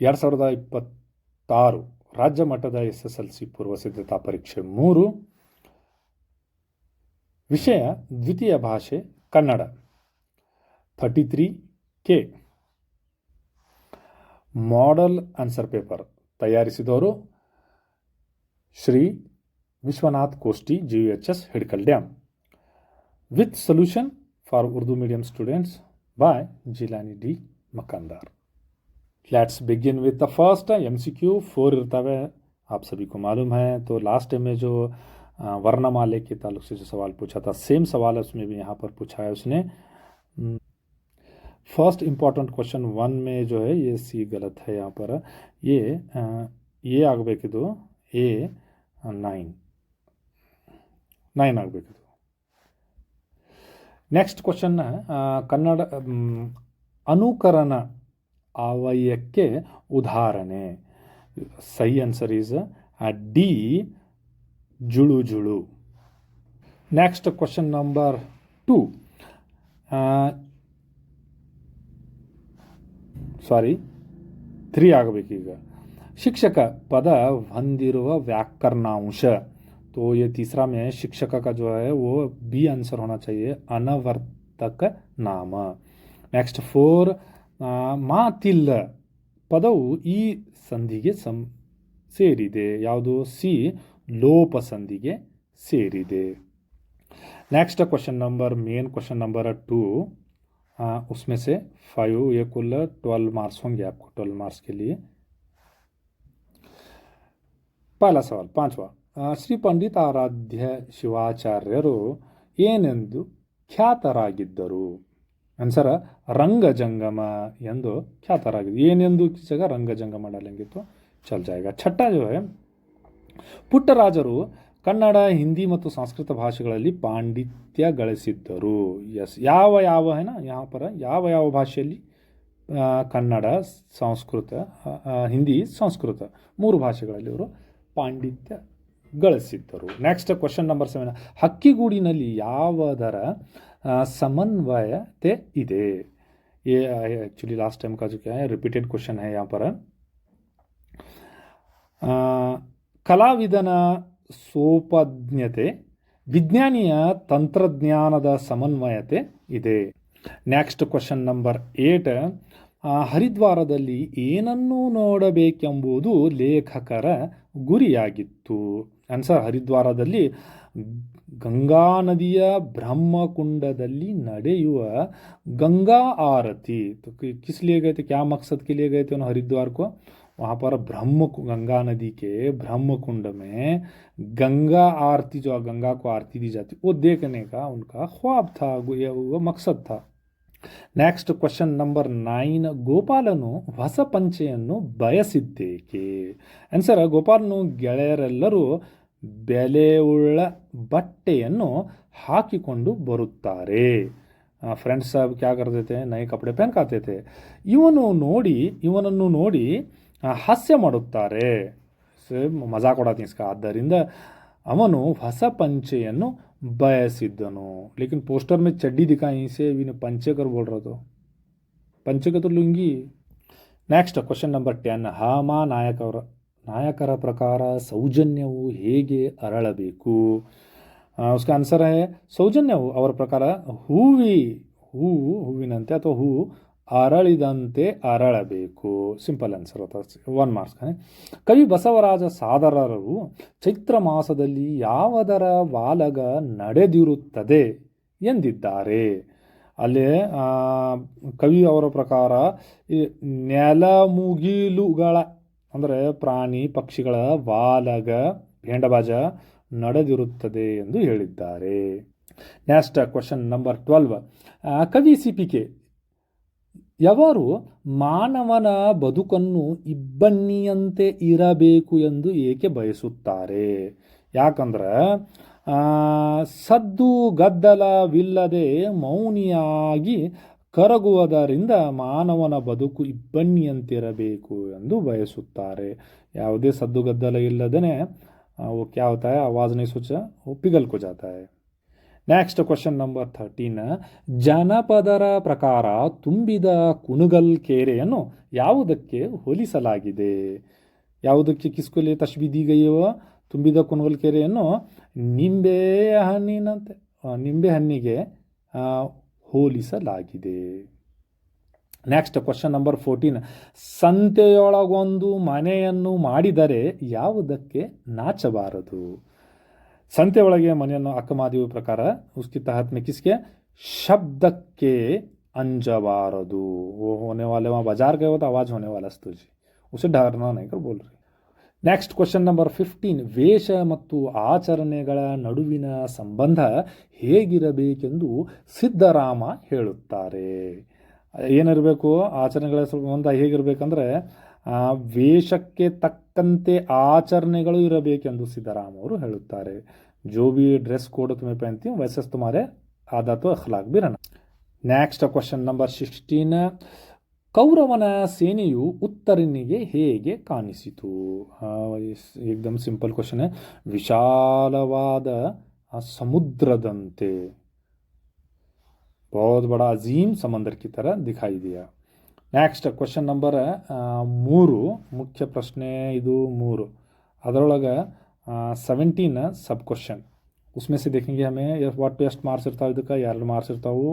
2026 ರಾಜ್ಯ ಮಟ್ಟದ SSLC ಪೂರ್ವ ಸಿದ್ಧತಾ ಪರೀಕ್ಷೆ 3 ವಿಷಯ ದ್ವಿತೀಯ ಭಾಷೆ Kannada 33K model answer paper ತಯಾರಿಸಿದವರು Shri Vishwanath Koshti GUHS Hidkal dam with solution for Urdu medium students by Jilani D Makandar. Let's begin with the first MCQ 4 इर्तावे आप सभी को मालूम है। तो लास्ट टाइम में जो वर्णमाले के ताल्लुक से जो सवाल पूछा था सेम सवाल उसमें भी यहाँ पर पूछा है उसने। फर्स्ट इम्पॉर्टेंट क्वेश्चन 1 में जो है ये सी गलत है यहाँ पर ये ಆಗಬೇಕಿದು A 9 ಆಗಬೇಕಿದು। नेक्स्ट क्वेश्चन कन्नड़ अनुकरण अवयवಕ್ಕೆ ಉದಾಹರಣೆ सही आंसर इज D जुळु जुळु। नेक्स्ट क्वेश्चन नंबर 2 3 ಆಗಬೇಕೀಗ। ಶಿಕ್ಷಕ ಪದ ಹೊಂದಿರುವ ವ್ಯಾಕರಣಾಂಶ तो ये तीसरा में शिक्षक का जो है वो बी आंसर होना चाहिए अनवर्तक नाम। नेक्स्ट 4 ಮಾತಿಲ್ಲ ಪದವು ಈ ಸಂಧಿಗೆ ಸೇರಿದೆ ಯಾವುದು ಸಿ ಲೋಪ ಸಂಧಿಗೆ ಸೇರಿದೆ। Next question number main question number 2 उसमें से 5 ये कुल 12 मार्क्स होंगे आपको 12 मार्क्स के लिए। पहला सवाल 5वां ಶ್ರೀ ಪಂಡಿತಾರಾಧ್ಯ ಶಿವಾಚಾರ್ಯರು ಏನೆಂದು ಖ್ಯಾತರಾಗಿದ್ದರು? आंसर रंगजंगम ಎಂದು ಖ್ಯಾತರಾಗಿದ್ದರು। ಏನೆಂದು की जगह रंगजंगम डालेंगे तो चल जाएगा। छठा जो है ಪುಟ್ಟರಾಜರು ಕನ್ನಡ ಹಿಂದಿ ಮತ್ತು ಸಂಸ್ಕೃತ ಭಾಷೆಗಳಲ್ಲಿ ಪಾಂಡಿತ್ಯ ಗಳಿಸಿದ್ದರು। यस ಯಾವ है ना यहाँ पर ಯಾವ ಭಾಷೆಯಲ್ಲಿ ಕನ್ನಡ ಸಂಸ್ಕೃತ ಹಿಂದಿ ಸಂಸ್ಕೃತ ಮೂರು ಭಾಷೆಗಳಲ್ಲಿ ಅವರು ಪಾಂಡಿತ್ಯ ಗಳಿಸಿದ್ದರು। नेक्स्ट क्वेश्चन नंबर 7 ಹಕ್ಕಿಗೂಡಿನಲ್ಲಿ ಯಾವುದರ ಸಮನ್ವಯತೆ ಇದೆ? ये एक्चुअली लास्ट टाइम का जो क्या है रिपीटेड क्वेश्चन है यहाँ पर। ಕಲಾವಿದನ ಸೋಪಜ್ಞತೆ ವಿಜ್ಞಾನಿಯ ತಂತ್ರಜ್ಞಾನದ ಸಮನ್ವಯತೆ ಇದೆ। नेक्स्ट क्वेश्चन नंबर 8 ಹರಿದ್ವಾರದಲ್ಲಿ ಏನನ್ನು ನೋಡಬೇಕೆಂಬುದು ಲೇಖಕರ ಗುರಿಯಾಗಿತ್ತು? आंसर हरिद्वारದಲ್ಲಿ गंगा नदिಯ ब्रह्मकुंडದಲ್ಲಿ ನಡೆಯುವ गंगा आरती। तो किस लिए गए थे, क्या मकसद के लिए गए थे उन्होंने हरिद्वार को? वहाँ पर गंगा नदी के ब्रह्मकुंड में गंगा आरती जो गंगा को आरती दी जाती वो देखने का उनका ख्वाब था, वो मकसद था। नेक्स्ट क्वेश्चन नंबर 9 ಗೋಪಾಲನು ಹೊಸ ಪಂಚೆಯನ್ನು ಬಯಸಿದ್ದೇಕೆ? आंसर ಗೋಪಾಲನು ಗೆಳೆಯರೆಲ್ಲರೂ ಬೆಲೆಯುಳ್ಳ ಬಟ್ಟೆಯನ್ನು ಹಾಕಿಕೊಂಡು ಬರುತ್ತಾರೆ। फ्रेंड्स सब क्या करते थे नए कपड़े पहन के आते थे। ಇವನನ್ನು ನೋಡಿ ಹಾಸ್ಯ ಮಾಡುತ್ತಾರೆ, ಮಜಾಕ್ ಉಡಾತಿ इसका। ಆದ್ದರಿಂದ ಅವನು ಹೊಸ ಪಂಚೆಯನ್ನು ಬಯಸಿದ್ದನು। लेकिन पोस्टर में चड्डी दिखाई से इन्हें पंचे कर बोल रहा तो पंचे का तो लुंगी। नेक्स्ट क्वेश्चन नंबर 10 ಹಾಮಾ ನಾಯಕರ ಪ್ರಕಾರ ಸೌಜನ್ಯವು ಹೇಗೆ ಅರಳಬೇಕು? उसका आंसर है ಸೌಜನ್ಯವು ಅವರ ಪ್ರಕಾರ ಹೂವಿನಂತೆ ಅಥವಾ ಹೂ ಅರಳಿದಂತೆ ಅರಳಬೇಕು। ಸಿಂಪಲ್ ಆನ್ಸರ್ होता है 1 मार्क्स का। ಕವಿ ಬಸವರಾಜ ಸಾದರರು ಚೈತ್ರ ಮಾಸದಲ್ಲಿ ಯಾವುದರ ವಾಲಗ ನಡೆದಿರುತ್ತದೆ ಎಂದಿದ್ದಾರೆ? ಅಲ್ಲಿ ಕವಿ ಅವರ ಪ್ರಕಾರ ನೆಲಮುಗಿಲುಗಳ ಅಂದರೆ ಪ್ರಾಣಿ ಪಕ್ಷಿಗಳ ವಾಲಗ ಭೇಂಡಬಾಜ ನಡೆದಿರುತ್ತದೆ ಎಂದು ಹೇಳಿದ್ದಾರೆ। ನೆಕ್ಸ್ಟ್ ಕ್ವೆಶ್ಚನ್ ನಂಬರ್ 12 ಕವಿ CPK ಯವರು ಮಾನವನ ಬದುಕನ್ನು ಇಬ್ಬನಿಯಂತೆ ಇರಬೇಕು ಎಂದು ಏಕೆ ಬಯಸುತ್ತಾರೆ? ಯಾಕಂದ್ರೆ ಸದ್ದು ಗದ್ದಲವಿಲ್ಲದೆ ಮೌನಿಯಾಗಿ ಕರಗುವುದರಿಂದ ಮಾನವನ ಬದುಕು ಇಬ್ಬನಿಯಂತಿರಬೇಕು ಎಂದು ಬಯಸುತ್ತಾರೆ। ಯಾವುದೇ ಸದ್ದುಗದ್ದಲ ಇಲ್ಲದೇ वो क्या होता है आवाज़ नहीं सोचा वो पिघल को जाता है। Next question number 13. ಜನಪದರ ಪ್ರಕಾರ ತುಂಬಿದ ಕುಣಗಲ್ ಕೆರೆಯನ್ನು ಯಾವುದಕ್ಕೆ ಹೋಲಿಸಲಾಗಿದೆ? ಯಾವುದಕ್ಕೆ ಕಿಸ್ಕೊಲಿ ತಶ್ಬಿ ದಿ ಗಯಿ ಹೋ? ತುಂಬಿದ ಕುಣಗಲ್ ಕೆರೆಯನ್ನು ನಿಂಬೆ ಹಣ್ಣಿಗೆ ಹೋಲಿಸಲಾಗಿದೆ. Next question number 14. ಸಂತೆಯೊಳಗೊಂದು ಮನೆಯನ್ನು ಮಾಡಿದರೆ ಯಾವುದಕ್ಕೆ ನಾಚಬಾರದು? ಸಂತೆ ಒಳಗೆ ಮನೆಯನ್ನು ಅಕ್ಕಮಾದಿವ ಪ್ರಕಾರ ಉಸ್ಕಿ ತಹತ್ में किसके शब्दಕ್ಕೆ अंजबारदू. वो होने वाले वहाँ बाजार गए हो तो आवाज़ होने वाला तुझे, उसे डरना नहीं कर बोल रही. Next question number 15. ವೇಷ ಮತ್ತು ಆಚರಣೆಗಳ ನಡುವಿನ ಸಂಬಂಧ ಹೇಗಿರಬೇಕೆಂದು ಸಿದ್ದರಾಮ ಹೇಳುತ್ತಾರೆ? ಏನಿರಬೇಕು? ಆಚರಣೆಗಳ ಸಂಬಂಧ ಹೇಗಿರಬೇಕಂದ್ರೆ ವೇಷಕ್ಕೆ ತಕ್ಕಂತೆ ಆಚರಣೆಗಳು ಇರಬೇಕೆಂದು ಸಿದ್ದರಾಮ ಅವರು ಹೇಳುತ್ತಾರೆ. जो भी ड्रेस कोड तुम्हें पहनती हूँ वैसे तुम्हारे आदत व अखलाक भी रहना. Next question number 16. ಕೌರವನ ಸೇನೆಯು ಉತ್ತರನಿಗೆ ಹೇಗೆ ಕಾಣಿಸಿತು? ಏಕದಮ್ ಸಿಂಪಲ್ ಕ್ವಶನ್. ವಿಶಾಲವಾದ ಸಮುದ್ರದಂತೆ, बहुत बड़ा अजीम समंदर की तरह दिखाई दिया. Next question number 3. ಮುಖ್ಯ ಪ್ರಶ್ನೆ ಇದು 3. ಅದರೊಳಗೆ 17 सब क्वेश्चन. उसमें से देखेंगे हमें ಒಟ್ಟು ಎಷ್ಟು ಮಾರ್ಕ್ಸ್ ಇರ್ತಾವೆ? ಇದಕ್ಕೆ 2 ಮಾರ್ಕ್ಸ್ ಇರ್ತಾವೆ,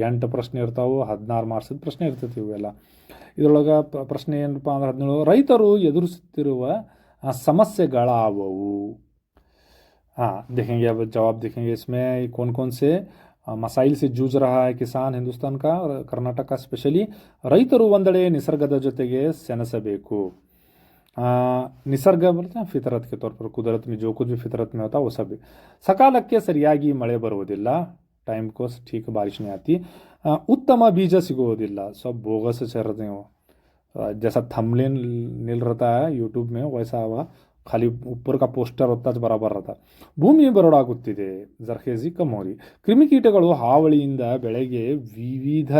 8 ಪ್ರಶ್ನೆ ಇರ್ತಾವೆ, 16 ಮಾರ್ಕ್ಸಿದ ಪ್ರಶ್ನೆ ಇರ್ತೈತಿ ಇವೆಲ್ಲ. ಇದರೊಳಗೆ ಪ್ರಶ್ನೆ ಏನಪ್ಪ ಅಂದ್ರೆ 17. ರೈತರು ಎದುರಿಸುತ್ತಿರುವ ಸಮಸ್ಯೆಗಳಾವವು? देखेंगे, अब जवाब देखेंगे. इसमें कौन कौन से ಮಸಾಯಿಲ್ से जूझ रहा है किसान हिंदुस्तान का, कर्नाटक का स्पेशली. ರೈತರು ಒಂದೆಡೆ ನಿಸರ್ಗದ ಜೊತೆಗೆ ಸೆಣಸಬೇಕು. ನಿಸರ್ಗ बोलते हैं फितरत के तौर पर, कुदरत में जो कुछ भी फितरत में होता है वो सब. ಸಕಾಲಕ್ಕೆ ಸರಿಯಾಗಿ ಮಳೆ ಬರುವುದಿಲ್ಲ, टाइम को ठीक बारिश नहीं आती. उत्तम बीज सिगोदिಲ್ಲ, सब बोगस चल रहे हो. जैसा थंबनेल मिल रहता है यूट्यूब में वैसा हुआ, खाली ऊपर का पोस्टर होता है बराबर रहता. ಭೂಮಿ ಬರಡಾಗುತ್ತಿದೆ, ಜರ್ಖೇಜಿ ಕಮೋರಿ. ಕ್ರಿಮಿಕೀಟಗಳು ಹಾವಳಿಯಿಂದ ಬೆಳೆಗೆ ವಿವಿಧ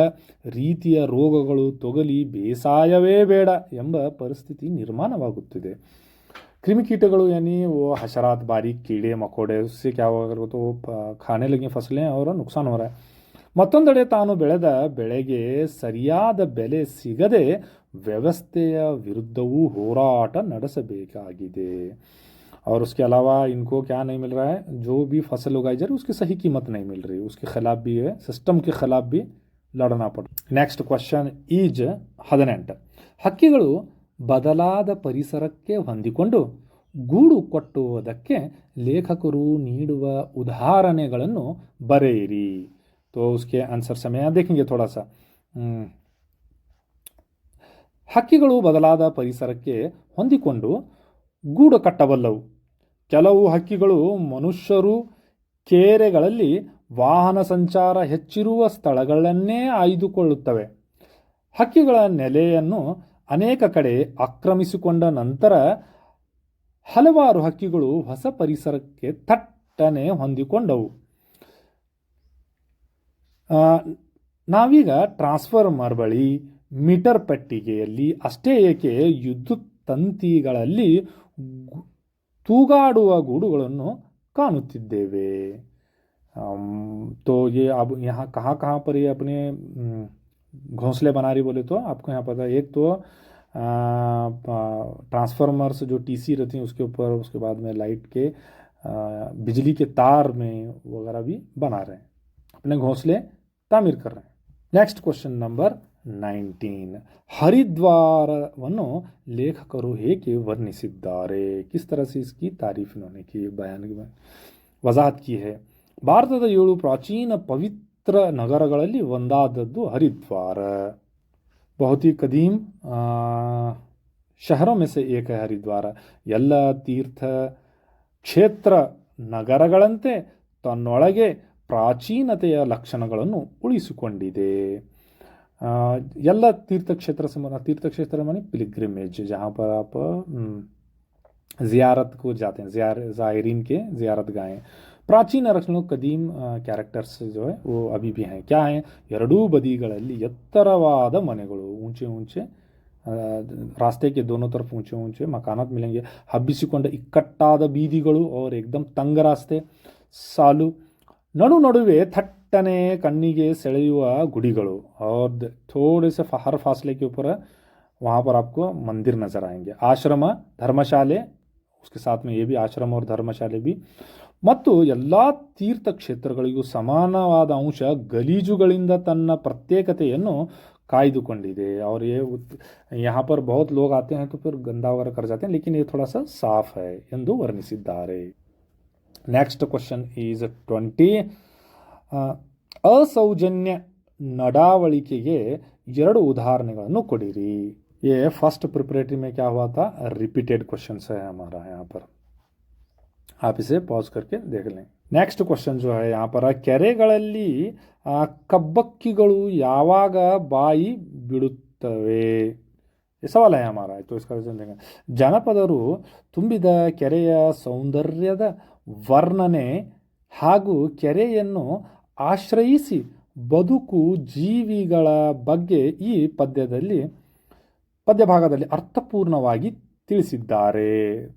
ರೀತಿಯ ರೋಗಗಳು ತೊಗಲಿ ಬೇಸಾಯವೇ ಬೇಡ ಎಂಬ ಪರಿಸ್ಥಿತಿ ನಿರ್ಮಾಣವಾಗುತ್ತಿದೆ. क्रिमिकीटಗಳು यानी वो हशरात, बारीक कीड़े मकोड़े, उससे क्या होगा तो खाने लगी फसलें और नुकसान हो रहा है. ಮತ್ತೊಂದೆಡೆ ತಾನು ಬೆಳೆದ ಬೆಳೆಗೆ ಸರಿಯಾದ ಬೆಲೆ ಸಿಗದೆ ವ್ಯವಸ್ಥೆಯ ವಿರುದ್ಧವೂ ಹೋರಾಟ ನಡೆಸಬೇಕಾಗಿದೆ. और उसके अलावा इनको क्या नहीं मिल रहा है? जो भी फसल उगाई जा रही है उसकी सही कीमत नहीं मिल रही, उसके खिलाफ भी है, सिस्टम के खिलाफ भी लड़ना पड़. नेक्स्ट क्वेश्चन ಈಜ್ 18. ಹಕ್ಕಿಗಳು ಬದಲಾದ ಪರಿಸರಕ್ಕೆ ಹೊಂದಿಕೊಂಡು ಗೂಡು ಕಟ್ಟುವುದಕ್ಕೆ ಲೇಖಕರು ನೀಡುವ ಉದಾಹರಣೆಗಳನ್ನು ಬರೆಯಿರಿ. तो उसके आंसर समय देखेंगे थोड़ा सा. ಹಕ್ಕಿಗಳು ಬದಲಾದ ಪರಿಸರಕ್ಕೆ ಹೊಂದಿಕೊಂಡು ಗೂಡು ಕಟ್ಟಬಲ್ಲವು. ಕೆಲವು ಹಕ್ಕಿಗಳು ಮನುಷ್ಯರು ಕೆರೆಗಳಲ್ಲಿ ವಾಹನ ಸಂಚಾರ ಹೆಚ್ಚಿರುವ ಸ್ಥಳಗಳನ್ನೇ ಆಯ್ದುಕೊಳ್ಳುತ್ತವೆ. ಹಕ್ಕಿಗಳ ನೆಲೆಯನ್ನು ಅನೇಕ ಕಡೆ ಆಕ್ರಮಿಸಿಕೊಂಡ ನಂತರ ಹಲವಾರು ಹಕ್ಕಿಗಳು ಹೊಸ ಪರಿಸರಕ್ಕೆ ಥಟ್ಟನೆ ಹೊಂದಿಕೊಂಡವು. ನಾವೀಗ ಟ್ರಾನ್ಸ್ಫಾರ್ಮರ್ ಬಳಿ, ಮೀಟರ್ ಪೆಟ್ಟಿಗೆಯಲ್ಲಿ, ಅಷ್ಟೇ ಏಕೆ ವಿದ್ಯುತ್ ತಂತಿಗಳಲ್ಲಿ ತೂಗಾಡುವ ಗೂಡುಗಳನ್ನು ಕಾಣುತ್ತಿದ್ದೇವೆ. तो ये अब यहाँ कहाँ कहाँ पर ये अपने घोंसले बना रही बोले तो आपको यहाँ पता है. एक तो ट्रांसफार्मर्स जो टीसी रहती हैं उसके ऊपर, उसके बाद में लाइट के बिजली के तार में वगैरह भी बना रहे हैं, अपने घोंसले तामीर कर रहे हैं. Next question number 19. ಹರಿದ್ವಾರವನ್ನು ಲೇಖಕರು ಹೇಗೆ ವರ್ಣಿಸಿದ್ದಾರೆ? किस तरह से इसकी तारीफ इन्होंने की, बयान में वजाहत की है. ಭಾರತದ 7 ಪ್ರಾಚೀನ ಪವಿತ್ರ ನಗರಗಳಲ್ಲಿ ಒಂದಾದದ್ದು ಹರಿದ್ವಾರ. बहुत ही कदीम शहरों में से एक है हरिद्वार. ಎಲ್ಲ ತೀರ್ಥ ಕ್ಷೇತ್ರ ನಗರಗಳಂತೆ ತನ್ನೊಳಗೆ ಪ್ರಾಚೀನತೆಯ ಲಕ್ಷಣಗಳನ್ನು ಉಳಿಸಿಕೊಂಡಿದೆ. ಎಲ್ಲ तीर्थक्षेत्र माने पिलग्रिमेज, जहाँ पर आप ज़ियारत को जाते हैं, ज़ायरीन के ज़ियारत गाएँ. ಪ್ರಾಚೀನ ರಚನೆಗಳು ಕದೀಮ್ ಕ್ಯಾರೆಕ್ಟರ್ಸ್ जो है वो अभी भी हैं. क्या हैं? ಎರಡೂ ಬದಿಗಳಲ್ಲಿ ಎತ್ತರವಾದ ಮನೆಗಳು, ऊंचे ऊंचे रास्ते के दोनों तरफ ऊंचे ऊंचे मकानात मिलेंगे. ಹಬ್ಬಿಸಿಕೊಂಡ ಇಕ್ಕಟ್ಟಾದ ಬೀದಿಗಳು और एकदम तंग रास्ते. सालू नड़ु नड़ुवे थट्टने कण्ಣಿಗೆ ಸೆಳೆಯುವ गुड़िगलु और थोड़े से हर फासले के ऊपर वहाँ पर आपको मंदिर नजर आएंगे. आश्रम धर्मशाले उसके साथ में ये भी आश्रम और धर्मशाले भी ಮತ್ತು ಎಲ್ಲ ತೀರ್ಥಕ್ಷೇತ್ರಗಳಿಗೂ ಸಮಾನವಾದ ಅಂಶ ಗಲೀಜುಗಳಿಂದ ತನ್ನ ಪ್ರತ್ಯೇಕತೆಯನ್ನು ಕಾಯ್ದುಕೊಂಡಿದೆ. और ये यहाँ पर बहुत लोग आते हैं तो फिर गंदा वगैरह कर जाते हैं, लेकिन ये थोड़ा सा साफ है ಎಂದು ವರ್ಣಿಸಿದ್ದಾರೆ. Next question is 20. असौजन्य ನಡಾವಳಿಕೆಗೆ ಎರಡು ಉದಾಹರಣೆಗಳನ್ನು ಕೊಡಿರಿ. ये फर्स्ट प्रिपरेटरी में क्या हुआ था, रिपीटेड क्वेश्चन है हमारा यहाँ पर, आप इसे पॉज करके देख लें. नेक्स्ट क्वेश्चन जो है यहाँ पर, ಕೆರೆಗಳಲ್ಲಿ ಕಬ್ಬಕ್ಕಿಗಳು ಯಾವಾಗ ಬಾಯಿ ಬಿಡುತ್ತವೆ. ये सवाल है हमारा, तो इसका देखें. ಜನಪದರು ತುಂಬಿದ ಕೆರೆಯ ಸೌಂದರ್ಯದ ವರ್ಣನೆ ಹಾಗೂ ಕೆರೆಯನ್ನು ಆಶ್ರಯಿಸಿ ಬದುಕು ಜೀವಿಗಳ ಬಗ್ಗೆ ಈ पद्य भागದಲ್ಲಿ ಅರ್ಥಪೂರ್ಣವಾಗಿ ತಿಳಿಸಿದ್ದಾರೆ.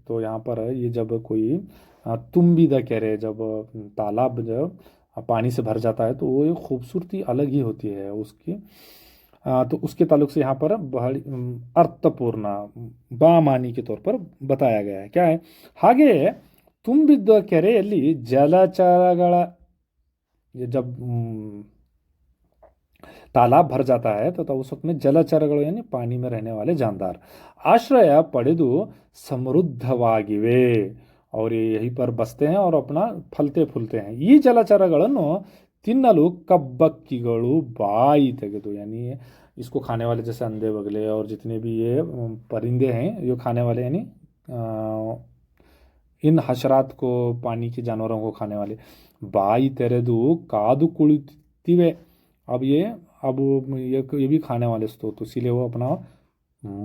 तो यहाँ पर ये जब कोई तुम्बिद केरे, जब तालाब जब पानी से भर जाता है तो वो एक खूबसूरती अलग ही होती है उसकी. तो उसके ताल्लुक से यहाँ पर बड़ी अर्थपूर्ण बामानी के तौर पर बताया गया है. क्या है, ಹಾಗೆ ತುಂಬಿದ್ದ ಕೆರೆಯಲ್ಲಿ ಜಲಚರಗಳ, जब तालाब भर जाता है तो उस वक्त में जलचरಗಳು यानी पानी में रहने वाले जानदार आश्रय पಡೆದು ಸಮೃದ್ಧವಾಗಿವೆ और ये यहीं पर बसते हैं और अपना फलते फूलते हैं. ಈ ಜಲಚರಗಳನ್ನು ತಿನ್ನಲು ಕಬ್ಬಕ್ಕಿಗಳು ಬಾಯಿ ತೆಗೆದು, यानी इसको खाने वाले जैसे अंधे बगले और जितने भी ये परिंदे हैं ये खाने वाले, यानी इन हशरात को, पानी के जानवरों को खाने वाले, ಬಾಯಿ ತೆರೆದು ಕಾದು ಕುಳಿತಿವೆ. अब ये भी खाने वाले तो इसीलिए वो अपना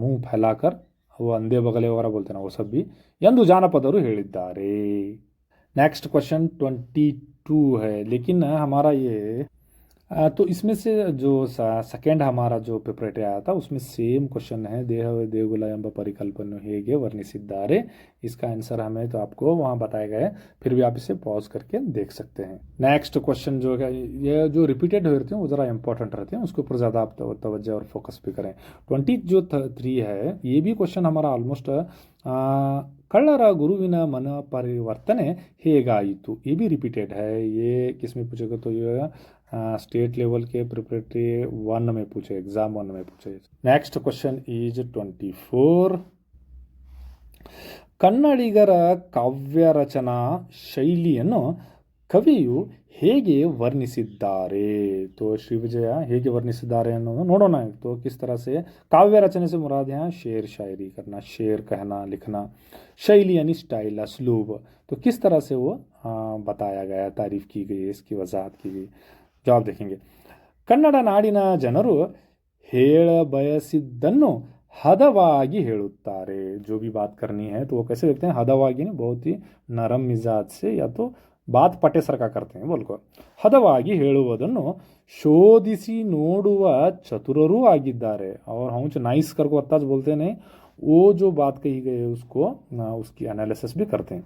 मुंह फैलाकर वो अंधे बगले वगैरह बोलते हैं ना, वो सब भी ಎಂದು ಜಾನಪದರು ಹೇಳಿದ್ದಾರೆ. नेक्स्ट क्वेश्चन 22 है, लेकिन हमारा ये तो इसमें से जो सेकेंड हमारा जो प्रिपरेटरी आया था उसमें सेम क्वेश्चन है, देह देಗುಲ ಎಂಬ ಪರಿಕಲ್ಪನೆ ಹೇಗೆ ವರ್ಣಿಸಿದ್ದಾರೆ. इसका आंसर हमें तो आपको वहाँ बताया गया है, फिर भी आप इसे पॉज करके देख सकते हैं. नेक्स्ट क्वेश्चन जो है, ये जो रिपीटेड हो रहते हैं वो ज़रा इंपॉर्टेंट रहते हैं, उसके ऊपर ज़्यादा आप तवज्जो और फोकस भी करें. 23 है, ये भी क्वेश्चन हमारा ऑलमोस्ट कಳ್ಳರ ಗುರುವಿನ मन परिवर्तने ಹೇಗಾಯಿತು, ये भी रिपीटेड है. ये किसमें पूछेगा तो ये स्टेट लेवल के प्रिपरेटरी 1 में पूछे, एग्जाम 1 में पूछे. Next question is 24. ಕನ್ನಡಿಗರ ಕಾವ್ಯ ರಚನಾ ಶೈಲಿಯನ್ನು ಕವಿಯು ಹೇಗೆ ವರ್ಣಿಸಿದ್ದಾರೆ. तो श्री विजय ಹೇಗೆ ವರ್ಣಿಸಿದ್ದಾರೆ ಅನ್ನೋದು ನೋಡೋಣ. तो किस तरह से काव्य रचने से मुराद यहाँ शेर शायरी करना, शेर कहना, लिखना. शैली यानी स्टाइल, असलूब, तो किस तरह से वो बताया गया, तारीफ की गई, इसकी वजाहत की गई. जवाब देखेंगे. ಕನ್ನಡ ನಾಡಿನ ಜನರು ಹೇಳ ಬಯಸಿದ್ದನ್ನು ಹದವಾಗಿ ಹೇಳುತ್ತಾರೆ. जो भी बात करनी है तो वो कैसे लिखते हैं, ಹದವಾಗಿ, बहुत ही नरम मिजाज से, या तो बात पटे सरका करते हैं बोल को. ಹದವಾಗಿ ಹೇಳುವುದನ್ನು ಶೋಧಿಸಿ ನೋಡುವ ಚತುರರೂ ಆಗಿದ್ದಾರೆ. और हम नाइस करको अत्ताज बोलते नहीं, वो जो बात कही गई है उसको उसकी एनालिसिस भी करते हैं.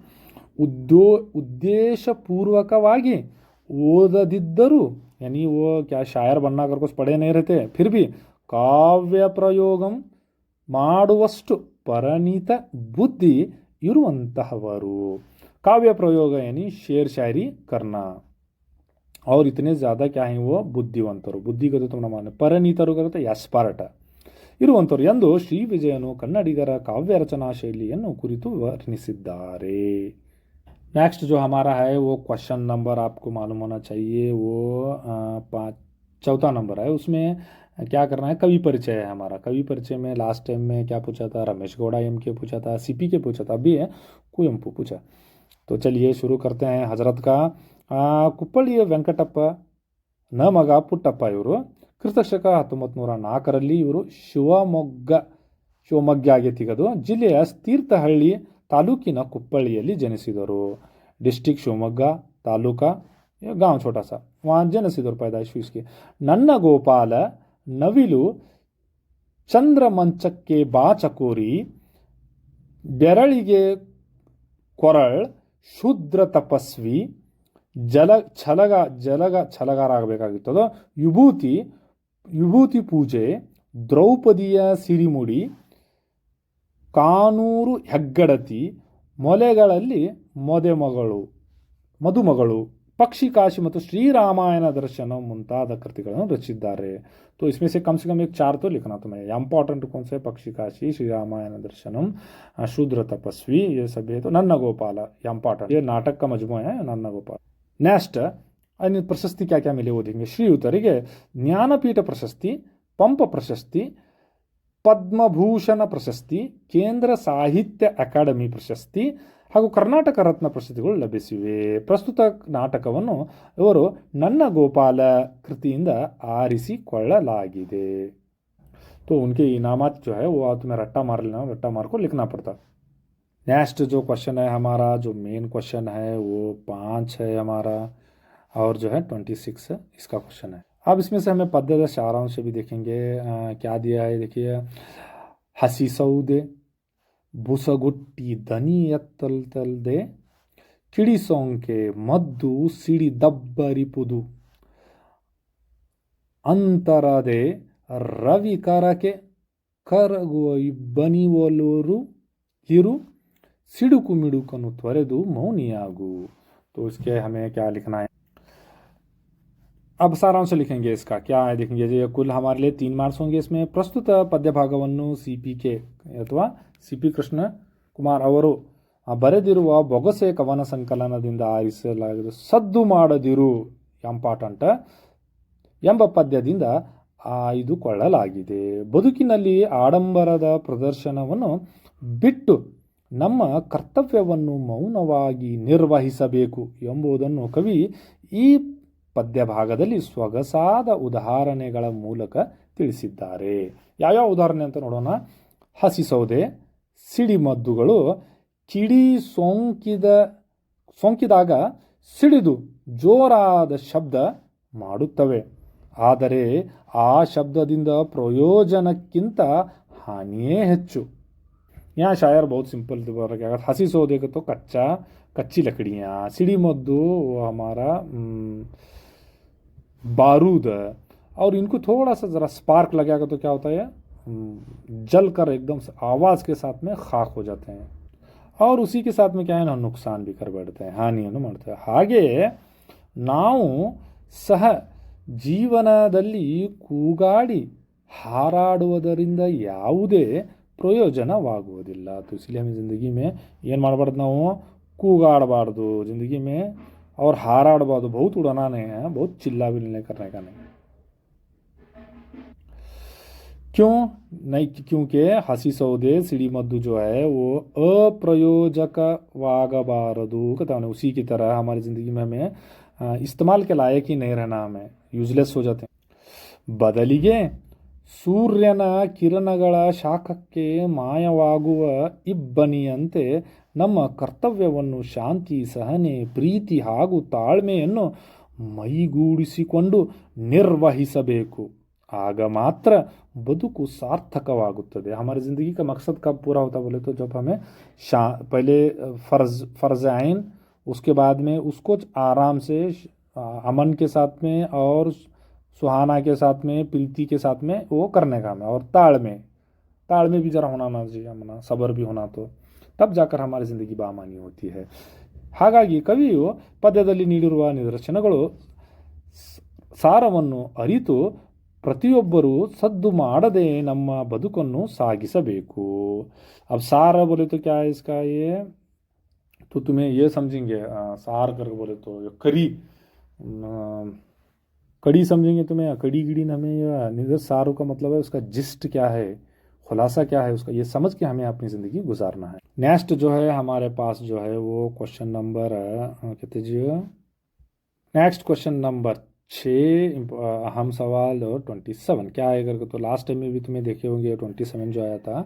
उद्देशपूर्वकವಾಗಿ ಓದದಿದ್ದರೂ, यानी वो क्या शायर बनना कर कुछ पढ़े नहीं रहते, फिर भी ಕಾವ್ಯ ಪ್ರಯೋಗಂ ಮಾಡುವಷ್ಟು ಪರಿಣಿತ ಬುದ್ಧಿ ಇರುವಂತಹವರು. काव्य प्रयोग यानी शेर शायरी करना, और इतने ज़्यादा क्या है वो ಬುದ್ಧಿವಂತರು. ಬುದ್ಧಿ ಗೊತ್ತು ತುಂಬ ಮಾನೆ, ಪರಿಣಿತರು ಗೊತ್ತೆ ಎಸ್ಪಾರ್ಟ ಇರುವಂತರು ಎಂದು ಶ್ರೀ ವಿಜಯನು ಕನ್ನಡಿಗರ ಕಾವ್ಯ ರಚನಾ ಶೈಲಿಯನ್ನು ಕುರಿತು ವರ್ಣಿಸಿದ್ದಾರೆ. नेक्स्ट जो हमारा है वो क्वेश्चन नंबर आपको मालूम होना चाहिए, वो 4 नंबर है. उसमें क्या करना है, कवि परिचय है हमारा. कवि परिचय में लास्ट टाइम में क्या पूछा था, रमेश गौड़ा एम के पूछा था, सीपी के पूछा था, अभी है कुवेंपु पूछा. तो चलिए शुरू करते हैं. हजरत का ಕುಪ್ಪಳ್ಳಿಯ ವೆಂಕಟಪ್ಪ ನ ಮಗ ಪುಟ್ಟಪ್ಪ ಇವರು ಕ್ರಿಸ್ತಶಕ 1904 ಇವರು ಶಿವಮೊಗ್ಗಗೆ ತೆಗೆದು ಜಿಲ್ಲೆಯ ತೀರ್ಥಹಳ್ಳಿ ತಾಲೂಕಿನ ಕುಪ್ಪಳ್ಳಿಯಲ್ಲಿ ಜನಿಸಿದರು. डिस्ट्रिक्ट शिवमोग्गा, तालुका गांव छोटा सा, वहाँ जनिसिदर पैदाइश हुई इसकी. नन्न गोपाल नविलु ಚಂದ್ರಮಂಚಕ್ಕೆ ಬಾಚಕೋರಿ ಬೆರಳಿಗೆ ಕೊರಳ್ ಶೂದ್ರ ತಪಸ್ವಿ ಛಲಗಾರ ಆಗಬೇಕಾಗಿತ್ತದೋ. ವಿಭೂತಿ ಪೂಜೆ, ದ್ರೌಪದಿಯ ಸಿರಿಮುಡಿ, ಕಾನೂರು ಹೆಗ್ಗಡತಿ, ಮೊಲೆಗಳಲ್ಲಿ ಮದುಮಗಳು, ಪಕ್ಷಿ ಕಾಶಿ ಮತ್ತು ಶ್ರೀರಾಮಾಯಣ ದರ್ಶನ ಮುಂತಾದ ಕೃತಿಗಳನ್ನು ರಚಿಸಿದ್ದಾರೆ. तो इसमें से कम 4 तो लिखना तुम्हें. इंपॉर्टेंट कौन से? पक्षी काशी, श्री रामायण दर्शनम, शूद्र तपस्वी, ये सब है. तो नन्न गोपाल इंपॉर्टेंट, ये नाटक का मजमू है नन्न गोपाल. नेक्स्ट अन्य प्रशस्ति क्या क्या मिले ಓದಿಂಗೆ. ಶ್ರೀಯುತರಿಗೆ ಜ್ಞಾನಪೀಠ ಪ್ರಶಸ್ತಿ, ಪಂಪ ಪ್ರಶಸ್ತಿ, ಪದ್ಮಭೂಷಣ ಪ್ರಶಸ್ತಿ, ಕೇಂದ್ರ ಸಾಹಿತ್ಯ ಅಕಾಡೆಮಿ ಪ್ರಶಸ್ತಿ ಹಾಗೂ ಕರ್ನಾಟಕ ರತ್ನ ಪ್ರಶಸ್ತಿಗಳು ಲಭಿಸಿವೆ. ಪ್ರಸ್ತುತ ನಾಟಕವನ್ನು ಇವರು ನನ್ನ ಗೋಪಾಲ ಕೃತಿಯಿಂದ ಆರಿಸಿಕೊಳ್ಳಲಾಗಿದೆ. तो उनके इनामात जो है वो तुम्हें रट्टा मार लेना, रट्टा मार को लिखना पड़ता. नेक्स्ट जो क्वेश्चन है हमारा, जो मेन क्वेश्चन है वो 5 है हमारा, और जो है 26 इसका क्वेश्चन है. अब इसमें से हमें पद्य सारांश भी देखेंगे. क्या दिया है देखिए. हसी सौदे, ಬುಸಗುಟ್ಟಿ ದನಿ ಎತ್ತಲ್ತಲ್ದೆ, ಕಿಡಿಸೊಂಕೆ ಮದ್ದು ಸಿಡಿ ದಬ್ಬರಿಪುದು, ಅಂತರದೆ ರವಿ ಕರಕೆ ಕರಗುವ ಇಬ್ಬನಿವಲೂರು ಇರು, ಸಿಡುಕು ಮಿಡುಕನು त्वरेदु मौनियागु. तो इसके हमें क्या लिखना है. अब सारांश लिखेंगे इसका. क्या है देखेंगे. ये कुल हमारे लिए 3 मार्क्स होंगे इसमें. प्रस्तुत पद्य भागವನ್ನು CPK ಅಥವಾ CP ಕೃಷ್ಣ ಕುಮಾರ್ ಅವರು ಬರೆದಿರುವ ಬೊಗಸೆ ಕವನ ಸಂಕಲನದಿಂದ ಆರಿಸಲಾಗಿದೆ. ಸದ್ದು ಮಾಡದಿರು ಇಂಪಾರ್ಟೆಂಟ್ ಎಂಬ ಪದ್ಯದಿಂದ ಆಯ್ದುಕೊಳ್ಳಲಾಗಿದೆ. ಬದುಕಿನಲ್ಲಿ ಆಡಂಬರದ ಪ್ರದರ್ಶನವನ್ನು ಬಿಟ್ಟು ನಮ್ಮ ಕರ್ತವ್ಯವನ್ನು ಮೌನವಾಗಿ ನಿರ್ವಹಿಸಬೇಕು ಎಂಬುದನ್ನು ಕವಿ ಈ ಪದ್ಯ ಭಾಗದಲ್ಲಿ ಸೊಗಸಾದ ಉದಾಹರಣೆಗಳ ಮೂಲಕ ತಿಳಿಸಿದ್ದಾರೆ. ಯಾವ್ಯಾವ ಉದಾಹರಣೆ ಅಂತ ನೋಡೋಣ. ಹಸಿಸೌದೆ, ಸಿಡಿಮದ್ದುಗಳು ಕಿಡಿ ಸೋಂಕಿದಾಗ ಸಿಡಿದು ಜೋರಾದ ಶಬ್ದ ಮಾಡುತ್ತವೆ. ಆದರೆ ಆ ಶಬ್ದದಿಂದ ಪ್ರಯೋಜನಕ್ಕಿಂತ ಹಾನಿಯೇ ಹೆಚ್ಚು. यहाँ शायर बहुत सिंपल क्या. हंसी सौदे का तो कच्ची लकड़ियाँ, सीढ़ी मद्दू वो हमारा बारूद, और इनको थोड़ा सा ज़रा स्पार्क लगेगा तो क्या होता है, जल कर एकदम से आवाज़ के साथ में खाक हो जाते हैं, और उसी के साथ में क्या है ना नुकसान भी कर बैठते हैं, हानिಯನ್ನು ಮಾಡ್ತವೆ. ಹಾಗೆ ನಾವು ಸಹ ಜೀವನದಲ್ಲಿ ಕೂಗಾಡಿ ಹಾರಾಡುವುದರಿಂದ ಯಾವುದೇ ಪ್ರಯೋಜನವಾಗುವುದಿಲ್ಲ. तो इसलिए हमें ज़िंदगी में ಏನು ಮಾಡಬಾರ್ದು, ನಾವು ಕೂಗಾಡಬಾರ್ದು ज़िंदगी में, और हाराड़बार्ದು. बहुत उड़ाना नहीं है, बहुत चिल्ला भी नहीं करने का नहीं. क्यों नहीं? क्योंकि हसी सौदे सिड़ी मद्दू जो है वो अप्रयोजकवागबारदू कहता है. उसी की तरह हमारी ज़िंदगी में हमें इस्तेमाल के लायक ही नहीं रहना, हमें यूजलेस हो जाते हैं. बदलिगे ಸೂರ್ಯನ ಕಿರಣಗಳ ಶಾಖಕ್ಕೆ ಮಾಯವಾಗುವ ಇಬ್ಬನಿಯಂತೆ ನಮ್ಮ ಕರ್ತವ್ಯವನ್ನು ಶಾಂತಿ, ಸಹನೆ, ಪ್ರೀತಿ ಹಾಗೂ ತಾಳ್ಮೆಯನ್ನು ಮೈಗೂಡಿಸಿಕೊಂಡು ನಿರ್ವಹಿಸಬೇಕು. ಆಗ ಮಾತ್ರ ಬದುಕು ಸಾರ್ಥಕವಾಗುತ್ತದೆ. हमारी ज़िंदगी का मकसद कब पूरा होता बोले तो जब हमें पहले फ़र्ज़ आइन, उसके बाद में उसको आराम से अमन के साथ में और सुहाना के साथ में, प्रीति के साथ में वो करने का हमें, और ताड़ में भी ज़रा होना चाहिए, मना सब्र भी होना, तो तब जाकर हमारी ज़िंदगी बामानी होती है. ಹಾಗಾಗಿ ಕವಿಯು ಪದ್ಯದಲ್ಲಿ ನೀಡಿರುವ ನಿದರ್ಶನಗಳು ಸಾರವನ್ನು ಅರಿತು ಪ್ರತಿಯೊಬ್ಬರೂ ಸದ್ದು ಮಾಡದೆ ನಮ್ಮ ಬದುಕನ್ನು ಸಾಗಿಸಬೇಕು. अब सार बोले तो क्या है इसका, ये तो तुम्हें ये समझेंगे. सार कर बोले तो कड़ी समझेंगे तुम्हें. कड़ी गिड़ी हमें निदर्श सारों का मतलब है उसका जिस्ट क्या है, खुलासा क्या है उसका, ये समझ के हमें अपनी ज़िंदगी गुजारना है. नेक्स्ट जो है हमारे पास जो है वो क्वेश्चन नंबर कहते जी, नेक्स्ट क्वेश्चन नंबर 6 अहम सवाल और 27 क्या है करके. तो लास्ट टाइम में भी तुम्हें देखे होंगे 27 जो आया था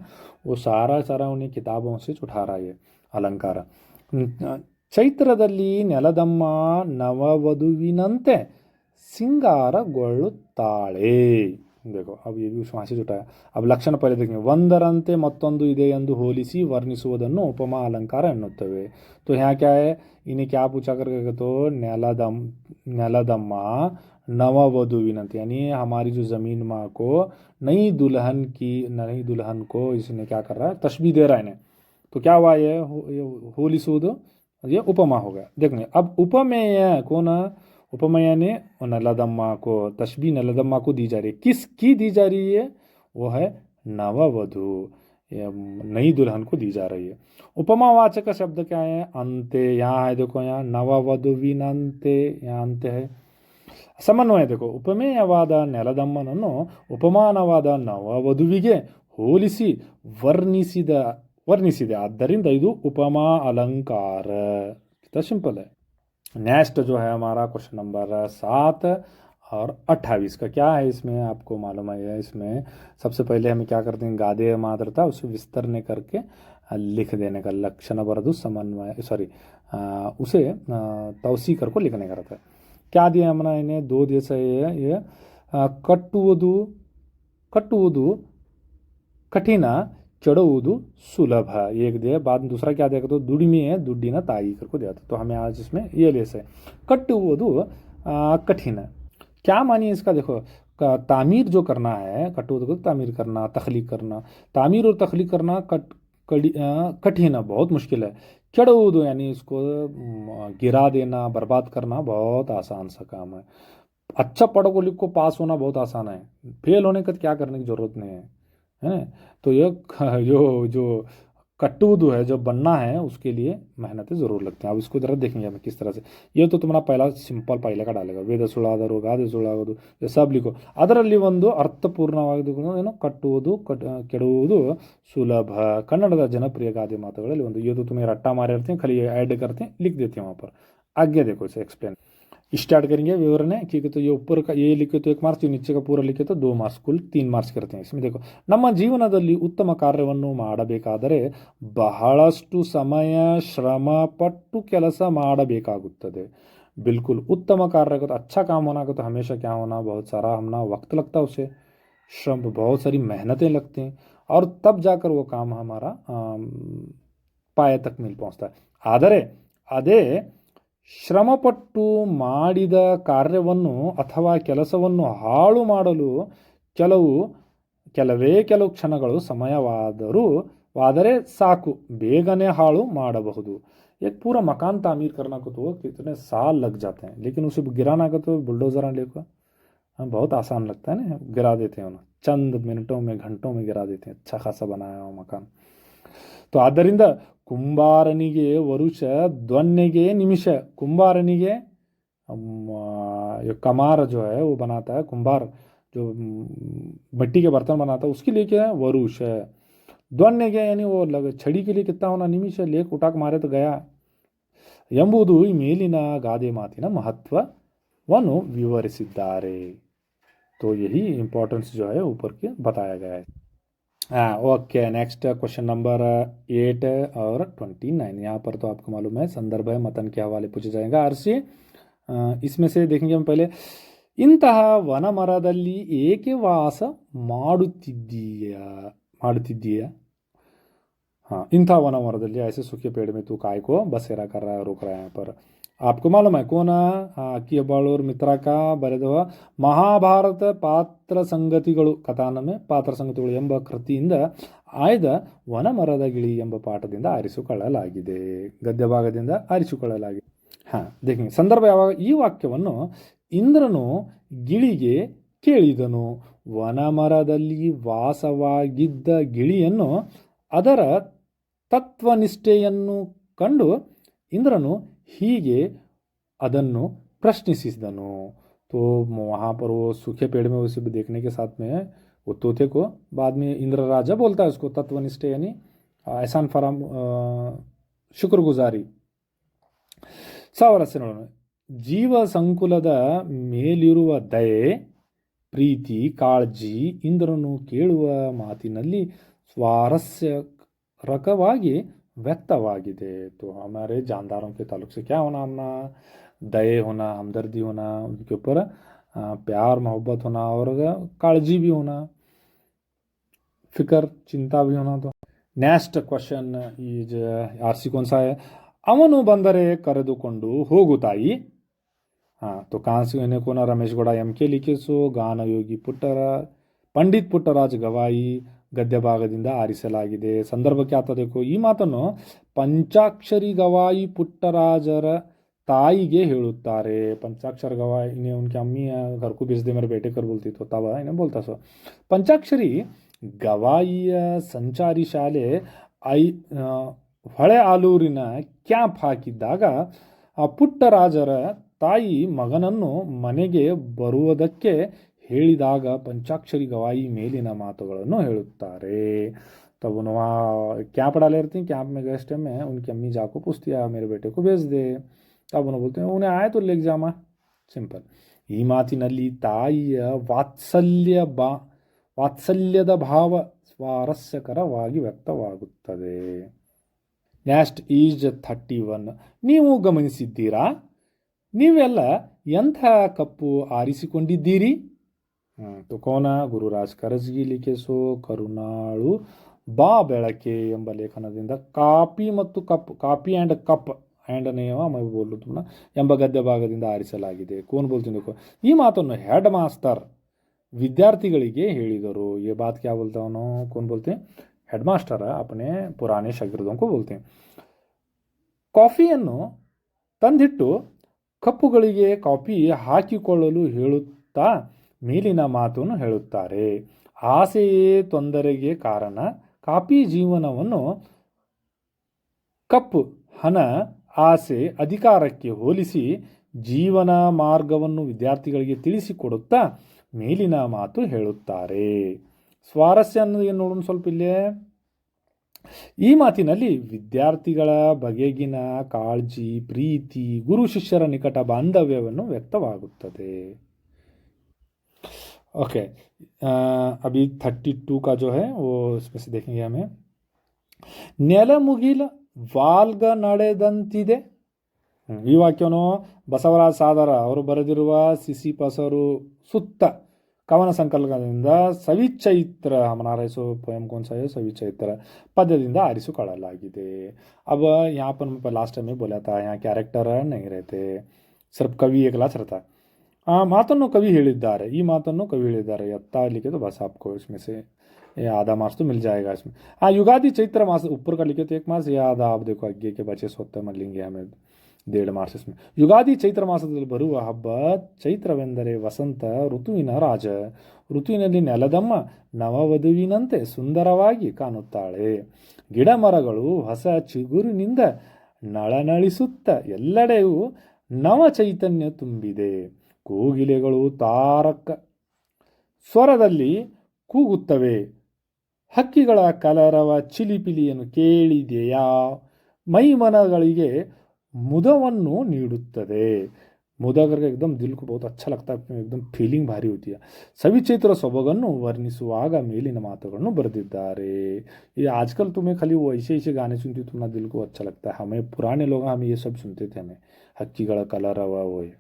वो सारा उन्हें किताबों से उठा रहा है. अलंकार. ಚೈತ್ರದಲ್ಲಿ ನೆಲದಮ್ಮ ನವವಧುವಿನಂತೆ ಸಿಂಗಾರಗೊಳ್ಳುತ್ತಾಳೆ. देखो अब ये भी समासी जुटा है. अब ಲಕ್ಷಣ ಪಹಲೆ देखेंगे. ಒಂದರಂತೆ ಮತ್ತೊಂದು ಇದೆ ಎಂದು ಹೋಲಿಸಿ ವರ್ಣಿಸುವುದನ್ನು ಉಪಮಾ अलंकार ಎನ್ನುತ್ತೇವೆ. तो यहाँ क्या है, इन्हें क्या पूछा करके, तो ನೆಲದಮ್ಮ नववधुविनंती, यानी हमारी जो ज़मीन माँ को नई दुल्हन को इसने क्या कर रहा है, तशबीह दे रहा है इन्हें. तो क्या हुआ ये होलिसूद, ये उपमा हो गया. देखेंगे अब उपमेय कौन, उपमेय ने नलदम्मा को, तशबीह नलदम्मा को दी जा रही है. किसकी दी जा रही है, वो है नववधु, नई दुल्हन को दी जा रही है. उपमावाचक शब्द क्या है, अंते. यहाँ है देखो, यहाँ नववधुविनंते, यहाँ अंत्य है. ಸಮನ್ವಯ देखो, ಉಪಮೇಯವಾದ ನೆಲದಮ್ಮನನ್ನು ಉಪಮಾನವಾದ ನವವಧುವಿಗೆ ಹೋಲಿಸಿ ವರ್ಣಿಸಿದೆ, ಆದ್ದರಿಂದ ಇದು उपमा अलंकार. कितना सिंपल है. नेक्स्ट जो है हमारा क्वेश्चन नंबर 7 और 28 का क्या है, इसमें आपको मालूम है. इसमें सबसे पहले हमें क्या करते हैं, गादे मात्रता उसे विस्तरने करके लिख देने का, लक्षण बरदु समन्वय उसे तौसी कर को लिखने का रहता है. क्या दिया हमने इन्हें, 2 दिवस है ये ಕಟ್ಟುವುದು ಕಠಿಣ, चढ़ुವುದು सुलभ, एक दिया. बाद दूसरा क्या देखा, तो दुडिमे दुड्डिन ताई करको दिया था. तो हमें आज इसमें ये लेस है, कट्टुವುದು कठिन. क्या मानिए इसका, देखो तामीर जो करना है, कट्टुವುದು को तामीर करना, तख्लीक करना. तामीर और तख्लीक करना कठिन है, बहुत मुश्किल है. चढ़ुವುದು यानी इसको गिरा देना, बर्बाद करना बहुत आसान सा काम है. अच्छा पढ़ो को लिख को पास होना बहुत आसान है, फेल होने का क्या करने की जरूरत नहीं है, है. तो ये जो कट्टुವುದು है, जो बनना है, उसके लिए मेहनतें ज़रूर लगती हैं. अब इसको ज़रा देखेंगे हमें किस तरह से. ये तो तुम्हारा पहला सिंपल पहले का डालेगा, ವೇದ ಸುಳಾದರು ಗಾದೆ ಸುಳಾಗೋದು, ये सब लिखो. ಅದರಲ್ಲಿ ಒಂದು ಅರ್ಥಪೂರ್ಣವಾದ ಏನು, ಕಟ್ಟುವುದು ಕೆಡುವುದು सुलभ, कन्नड़ जनप्रिय गादे मातुಗಳಲ್ಲಿ ಒಂದು. ये तो तुम्हें रट्टा मारे रहते हैं, खाली ऐड करते हैं, लिख देते हैं वहाँ पर. आगे देखो इसे एक्सप्लेन स्टार्ट करेंगे विवरण है, क्योंकि तो ये ऊपर का ये लिखे तो 1 मार्क्स, नीचे का पूरा लिखे तो 2 मार्क्स, कुल 3 मार्क्स करते हैं. इसमें देखो, ನಮ್ಮ ಜೀವನದಲ್ಲಿ ಉತ್ತಮ ಕಾರ್ಯವನ್ನು ಮಾಡಬೇಕಾದರೆ ಬಹಳಷ್ಟು ಸಮಯ ಶ್ರಮ ಪಟ್ಟು ಕೆಲಸ ಮಾಡಬೇಕಾಗುತ್ತದೆ. बिल्कुल उत्तम कार्य को, तो अच्छा काम होना को, तो हमेशा क्या होना, बहुत सारा हमना वक्त लगता है, उसे श्रम, बहुत सारी मेहनतें लगती हैं, और तब जाकर वो काम हमारा पाए तक मिल पहुँचता है. ಆದರೆ ಅದೇ ಶ್ರಮಪಟ್ಟು ಮಾಡಿದ ಕಾರ್ಯವನ್ನು ಅಥವಾ ಕೆಲಸವನ್ನು ಹಾಳು ಮಾಡಲು ಕೆಲವೇ ಕ್ಷಣಗಳು ಸಮಯವಾದರೆ ಸಾಕು, ಬೇಗನೆ ಹಾಳು ಮಾಡಬಹುದು. एक पूरा मकान तामीर करना को तो कितने साल लग जाते हैं, लेकिन उसे गिराना को तो बुलडोजर लेकर बहुत आसान लगता है ना, गिरा देते हैं उन्हें, चंद मिनटों में घंटों में गिरा देते हैं, अच्छा खासा बनाया हुआ मकान. तो ಆದ್ದರಿಂದ कुंभारनिगे वरुष ध्वन्यगे निमिष. कुंभारनिगे कमार जो है वो बनाता है, कुंभार जो मिट्टी के बर्तन बनाता है, उसके लिए क्या है, वरुष है. ಧ್ವನ್ಯಗೆ यानी वो छड़ी के लिए कितना होना, निमिष, लेख उटाक मारे तो गया ಎಂಬುದು ಈ ಮೇಲಿನ ಗಾದೆ ಮಾತಿನ ಮಹತ್ವವನ್ನು ವಿವರಿಸಿದ್ದಾರೆ. तो यही इंपॉर्टेंस जो है ऊपर के बताया गया है. ओके, नेक्स्ट क्वेश्चन नंबर 8 और 29. यहाँ पर तो आपको मालूम है संदर्भ है, मतन के हवाले पूछा जाएगा. आरसी इसमें से देखेंगे हम पहले. ಇಂತಹ ವನಮರದಲ್ಲಿ ಏಕೆ ವಾಸ ಮಾಡುತ್ತಿದ್ದೀಯ. हाँ, इंथा वनमरದಲ್ಲಿ ऐसे सूखे पेड़ में तू काय को बसेरा कर रहा है, रोक रहा है. यहाँ पर आपको मालूम है कौन, ಅಕ್ಕಿ ಹೆಬ್ಬಾಳೂರು ಮಿತ್ರ का ಬರೆದವ ಮಹಾಭಾರತ ಪಾತ್ರ ಸಂಗತಿಗಳು ಕಥಾನಮೆ ಪಾತ್ರ ಸಂಗತಿಗಳು ಎಂಬ ಕೃತಿಯಿಂದ ಆಯ್ದ ವನಮರದ ಗಿಳಿ ಎಂಬ ಪಾಠದಿಂದ ಆರಿಸಿಕೊಳ್ಳಲಾಗಿದೆ, ಗದ್ಯ ಭಾಗದಿಂದ ಆರಿಸಿಕೊಳ್ಳಲಾಗಿದೆ. ಹಾಂ, ದೇಖಿ ಸಂದರ್ಭ ಯಾವಾಗ, ಈ ವಾಕ್ಯವನ್ನು ಇಂದ್ರನು ಗಿಳಿಗೆ ಕೇಳಿದನು. ವನಮರದಲ್ಲಿ ವಾಸವಾಗಿದ್ದ ಗಿಳಿಯನ್ನು ಅದರ ತತ್ವನಿಷ್ಠೆಯನ್ನು ಕಂಡು ಇಂದ್ರನು ಹೀಗೆ ಅದನ್ನು ಪ್ರಶ್ನಿಸಿದನು. तो वहाँ पर वो सूखे पेड़ में उसे देखने के साथ में वो तोते को बाद में इंद्र राजा बोलता है उसको तत्वनिष्ठ, यानी एहसान फराम, शुक्रगुजारी. ಸಾವರಸ್ಯ ನೋಡೋಣ. ಜೀವ ಸಂಕುಲದ ಮೇಲಿರುವ ದಯೆ, ಪ್ರೀತಿ, ಕಾಳಜಿ ಇಂದ್ರನು ಕೇಳುವ ಮಾತಿನಲ್ಲಿ स्वारस्यरकವಾಗಿ व्यक्तवाಗಿದೆ. तो हमारे जानदारों के ताल्लुक से क्या होना, हमना दया होना, हमदर्दी होना, उनके ऊपर प्यार मोहब्बत होना और काळजी भी होना, फिक्र चिंता भी होना. तो नेक्स्ट क्वेश्चन ಈज ಆರ್ ಸಿ कौन सा है? ಅವನು ಬಂದರೆ ಕರೆದುಕೊಂಡು ಹೋಗು ತಾಯಿ. हाँ तो कहाँ से इन्हें कोना रमेश गौड़ा एम के लिखे सो ಗಾನ ಯೋಗಿ ಪಂಡಿತ್ ಪುಟ್ಟರಾಜ್ ಗವಾಯಿ ಗದ್ಯ ಭಾಗದಿಂದ ಆರಿಸಲಾಗಿದೆ. ಸಂದರ್ಭಕ್ಕೆ ಆತ देखो ಈ ಮಾತನ್ನು ಪಂಚಾಕ್ಷರಿ ಗವಾಯಿ ಪುಟ್ಟರಾಜರ ತಾಯಿಗೆ ಹೇಳುತ್ತಾರೆ. पंचाक्षर गवाई इन्हें उनकी अम्मी घर को भेज दे मेरे बेटे कर बोलती तो तब इन्हें बोलता सो. पंचाक्षरी ಗವಾಯಿಯ ಸಂಚಾರಿ ಶಾಲೆ ಹೊಳೆ ಆಲೂರಿನ ಕ್ಯಾಂಪ್ ಹಾಕಿದ್ದಾಗ ಪುಟ್ಟರಾಜರ ತಾಯಿ ಮಗನನ್ನು ಮನೆಗೆ ಬರುವುದಕ್ಕೆ ಹೇಳಿದಾಗ पंचाक्षरी गवाई ಮೇಲಿನ ಮಾತುಗಳನ್ನು ಹೇಳುತ್ತಾರೆ. तब वहाँ कैंप डाले रहती हैं, कैंप में गए इस टाइम में उनकी अम्मी जाको पूछती है मेरे बेटे को भेज दे. तब उन्हें बोलते हैं उन्हें आए तो लेके जामा. ಸಿಂಪಲ್. ಈ ಮಾತಿನಲ್ಲಿ ತಾಯಿಯ ವಾತ್ಸಲ್ಯದ ಭಾವ ಸ್ವಾರಸ್ಯಕರವಾಗಿ ವ್ಯಕ್ತವಾಗುತ್ತದೆ. ನೆಕ್ಸ್ಟ್ ಈಜ್ 31. ನೀವು ಗಮನಿಸಿದ್ದೀರಾ? ನೀವೆಲ್ಲ ಎಂಥ ಕಪ್ಪು ಆರಿಸಿಕೊಂಡಿದ್ದೀರಿ? तो कोನ ಗುರುರಾಜ್ ಕರಜಗಿ ಲಿಖಿಸೋ ಕರುಣಾಳು ಬಾ ಬೆಳಕೆ ಎಂಬ ಲೇಖನದಿಂದ ಕಾಪಿ ಮತ್ತು ಕಪ್ ಕಾಪಿ ಆ್ಯಂಡ್ ಕಪ್ ಆ್ಯಂಡನೆಯವ ಮೈ ಬೋಲು ಎಂಬ ಗದ್ಯ ಭಾಗದಿಂದ ಆರಿಸಲಾಗಿದೆ. ಕೋನ್ ಬೋಲ್ತೀನಿ ಈ ಮಾತನ್ನು ಹೆಡ್ ಮಾಸ್ಟರ್ ವಿದ್ಯಾರ್ಥಿಗಳಿಗೆ ಹೇಳಿದರು. ये बात क्या बोलता हूँ कौन बोलते हैं? हेड मास्टर अपने पुराने शागिर्दों को बोलते हैं. ಕಾಫಿಯನ್ನು ತಂದಿಟ್ಟು ಕಪ್ಪುಗಳಿಗೆ ಕಾಫಿ ಹಾಕಿಕೊಳ್ಳಲು ಹೇಳುತ್ತಾ ಮೇಲಿನ ಮಾತನ್ನು ಹೇಳುತ್ತಾರೆ. ಆಸೆಯೇ ತೊಂದರೆಗೆ ಕಾರಣ. ಕಾಫಿ ಜೀವನವನ್ನು ಕಪ್ಪು ಹಣ ಆಸೆ ಅಧಿಕಾರಕ್ಕೆ ಹೋಲಿಸಿ ಜೀವನ ಮಾರ್ಗವನ್ನು ವಿದ್ಯಾರ್ಥಿಗಳಿಗೆ ತಿಳಿಸಿಕೊಡುತ್ತಾ ಮೇಲಿನ ಮಾತು ಹೇಳುತ್ತಾರೆ. ಸ್ವಾರಸ್ಯ ಅನ್ನೋದು ಏನು ನೋಡೋಣ ಸ್ವಲ್ಪ ಇಲ್ಲೇ. ಈ ಮಾತಿನಲ್ಲಿ ವಿದ್ಯಾರ್ಥಿಗಳ ಬಗೆಗಿನ ಕಾಳಜಿ, ಪ್ರೀತಿ, ಗುರು ಶಿಷ್ಯರ ನಿಕಟ ಬಾಂಧವ್ಯವನ್ನು ವ್ಯಕ್ತವಾಗುತ್ತದೆ. ओके अभी 32 का जो है वो इसमें से देखेंगे हमें. ನೆಲಮುಗಿಲ ವಾಲ್ಗ ನಡೆದಂತಿದೆ. ಈ ವಾಕ್ಯವನ್ನು ಬಸವರಾಜ ಸಾದರ ಅವರು ಬರೆದಿರುವ ಸಿಸಿಪಸರು ಸುತ್ತ ಕವನ ಸಂಕಲನದಿಂದ ಸವಿಚೈತ್ರ ಹಮನಾರ सो पोएम कौन सा है? सविचैत्र पद्यದಿಂದ ಆರಿಸಿಕೊಳ್ಳಲಾಗಿದೆ. अब यहाँ पर लास्ट टाइम में बोला था यहाँ कैरेक्टर नहीं रहते, सिर्फ कवि एक लाच रहता. ಮಾತನ್ನು ಕವಿ ಹೇಳಿದ್ದಾರೆ. ಈ ಮಾತನ್ನು ಕವಿ ಹೇಳಿದ್ದಾರೆ यत्ता लिखे तो बस आपको इसमें से आधा मार्क्स तो मिल जाएगा इसमें. युगादि चैत्र मास ऊपर का लिखे तो 1 मार्क्स, या आधा आप देखो आगे के बचे सोते मल्लिंगे हमें 1.5 ಮಾರ್ಕ್ಸ್ इसमें. ಯುಗಾದಿ ಚೈತ್ರ ಮಾಸದಲ್ಲಿ ಬರುವ ಹಬ್ಬ. ಚೈತ್ರವೆಂದರೆ ವಸಂತ ಋತುವಿನ ರಾಜ. ಋತುವಿನಲ್ಲಿ ನೆಲದಮ್ಮ ನವವಧುವಿನಂತೆ ಸುಂದರವಾಗಿ ಕಾಣುತ್ತಾಳೆ. ಗಿಡ ಮರಗಳು ಹೊಸ ಚಿಗುರಿನಿಂದ ನಳನಳಿಸುತ್ತ ಎಲ್ಲೆಡೆಯೂ ನವ ಚೈತನ್ಯ ತುಂಬಿದೆ. ಕೋಗಿಲೆಗಳು ತಾರಕ ಸ್ವರದಲ್ಲಿ ಕೂಗುತ್ತವೆ. ಹಕ್ಕಿಗಳ ಕಲರವ ಚಿಲಿಪಿಲಿಯನ್ನು ಕೇಳಿದೆಯಾ? ಮೈಮನಗಳಿಗೆ ಮುದವನ್ನು ನೀಡುತ್ತದೆ. मुदा करके एकदम दिल को बहुत अच्छा लगता है, एकदम ಫೀಲಿಂಗ್ ಭಾರಿ होती है. ಸವಿಚೈತ್ರ ಸೊಬಗನ್ನು ವರ್ಣಿಸುವಾಗ ಮೇಲಿನ ಮಾತುಗಳನ್ನು ಬರೆದಿದ್ದಾರೆ. ये आजकल तुम्हें खाली वो ऐसे ऐसे गाने सुनती हो तुम्हारा दिल को अच्छा लगता है. हमें पुराने लोग हम ये सब सुनते थे. हमें ಹಕ್ಕಿಗಳ ಕಲರವ ಓಯ್.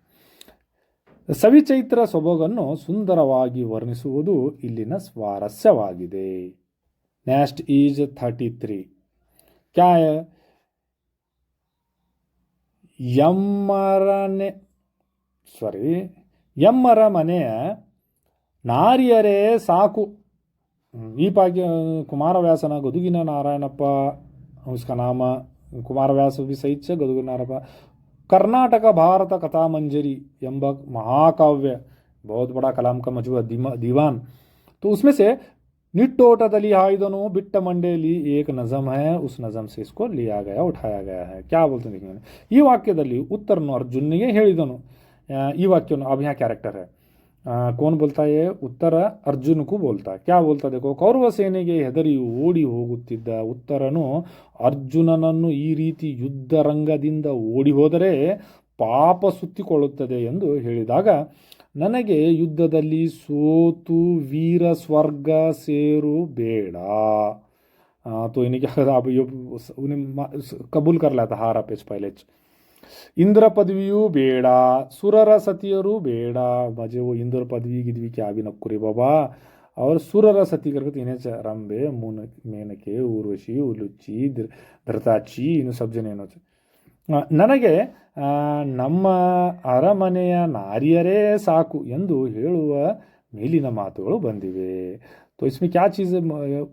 ಸವಿಚೈತ್ರ ಸೊಬಗನ್ನು ಸುಂದರವಾಗಿ ವರ್ಣಿಸುವುದು ಇಲ್ಲಿನ ಸ್ವಾರಸ್ಯವಾಗಿದೆ. Next is 33. क्या है? ಎಮ್ಮರ ಮನೆಯ ನಾರಿಯರೇ ಸಾಕು. ಈ ಪಾಗ್ಯ ಕುಮಾರವ್ಯಾಸನ ಗದುಗಿನ ನಾರಾಯಣಪ್ಪ उसका नाम कुमारव्यास भी सही से गदुगिನ नारायणप्ಪ. कर्नाटक भारत कथा मंजरी ಎಂಬ महाकाव्य बहुत बड़ा कलाम का मजबूत दीवान. तो उसमें से निट्टोटदली हाइदनो बिट्ट मंडेली एक नज़म है. उस नज़म से इसको लिया गया, उठाया गया है. क्या बोलते हैं देखिए. ಈ ವಾಕ್ಯದಲ್ಲಿ ಉತ್ತರನು ಅರ್ಜುನಿಗೆ ಹೇಳಿದನು. ಈ ವಾಕ್ಯವನ್ನು अब यहाँ कैरेक्टर है. कौन बोलता है? उत्तर अर्जुन को बोलता. क्या बोलता देखो. ಕೌರವ ಸೇನೆಗೆ ಹೆದರಿ ಓಡಿ ಹೋಗುತ್ತಿದ್ದ ಉತ್ತರನು ಅರ್ಜುನನನ್ನು ಈ ರೀತಿ ಯುದ್ಧ ರಂಗದಿಂದ ಓಡಿ ಹೋದರೆ ಪಾಪ ಸುತ್ತಿಕೊಳ್ಳುತ್ತದೆ ಎಂದು ಹೇಳಿದಾಗ, ನನಗೆ ಯುದ್ಧದಲ್ಲಿ ಸೋತು ವೀರ ಸ್ವರ್ಗ ಸೇರು ಬೇಡ. तो इन्हें क्या कहा, अब ये कबूल कर लेता हारा पेज पहले. इंद्र पदवियू बेड़ा, सुरर सतियरू बेड़ा, मजे वो इंद्र पदवी गिदवी क्या भी नक्कुरे बाबा, और सुरर सती करके तीन ರಂಬೆ ಮೇನಕೆ ಊರ್ವಶಿ ಉಲುಚ್ಚಿ ಧೃತಾಚಿ ಇನ್ನು सब ಜನ ಏನೋ ನನಗೆ ನಮ್ಮ ಅರಮನೆಯ ನಾರಿಯರೇ ಸಾಕು ಎಂದು ಹೇಳುವ ಮೇಲಿನ ಮಾತುಗಳು ಬಂದಿವೆ. तो इसमें क्या चीज़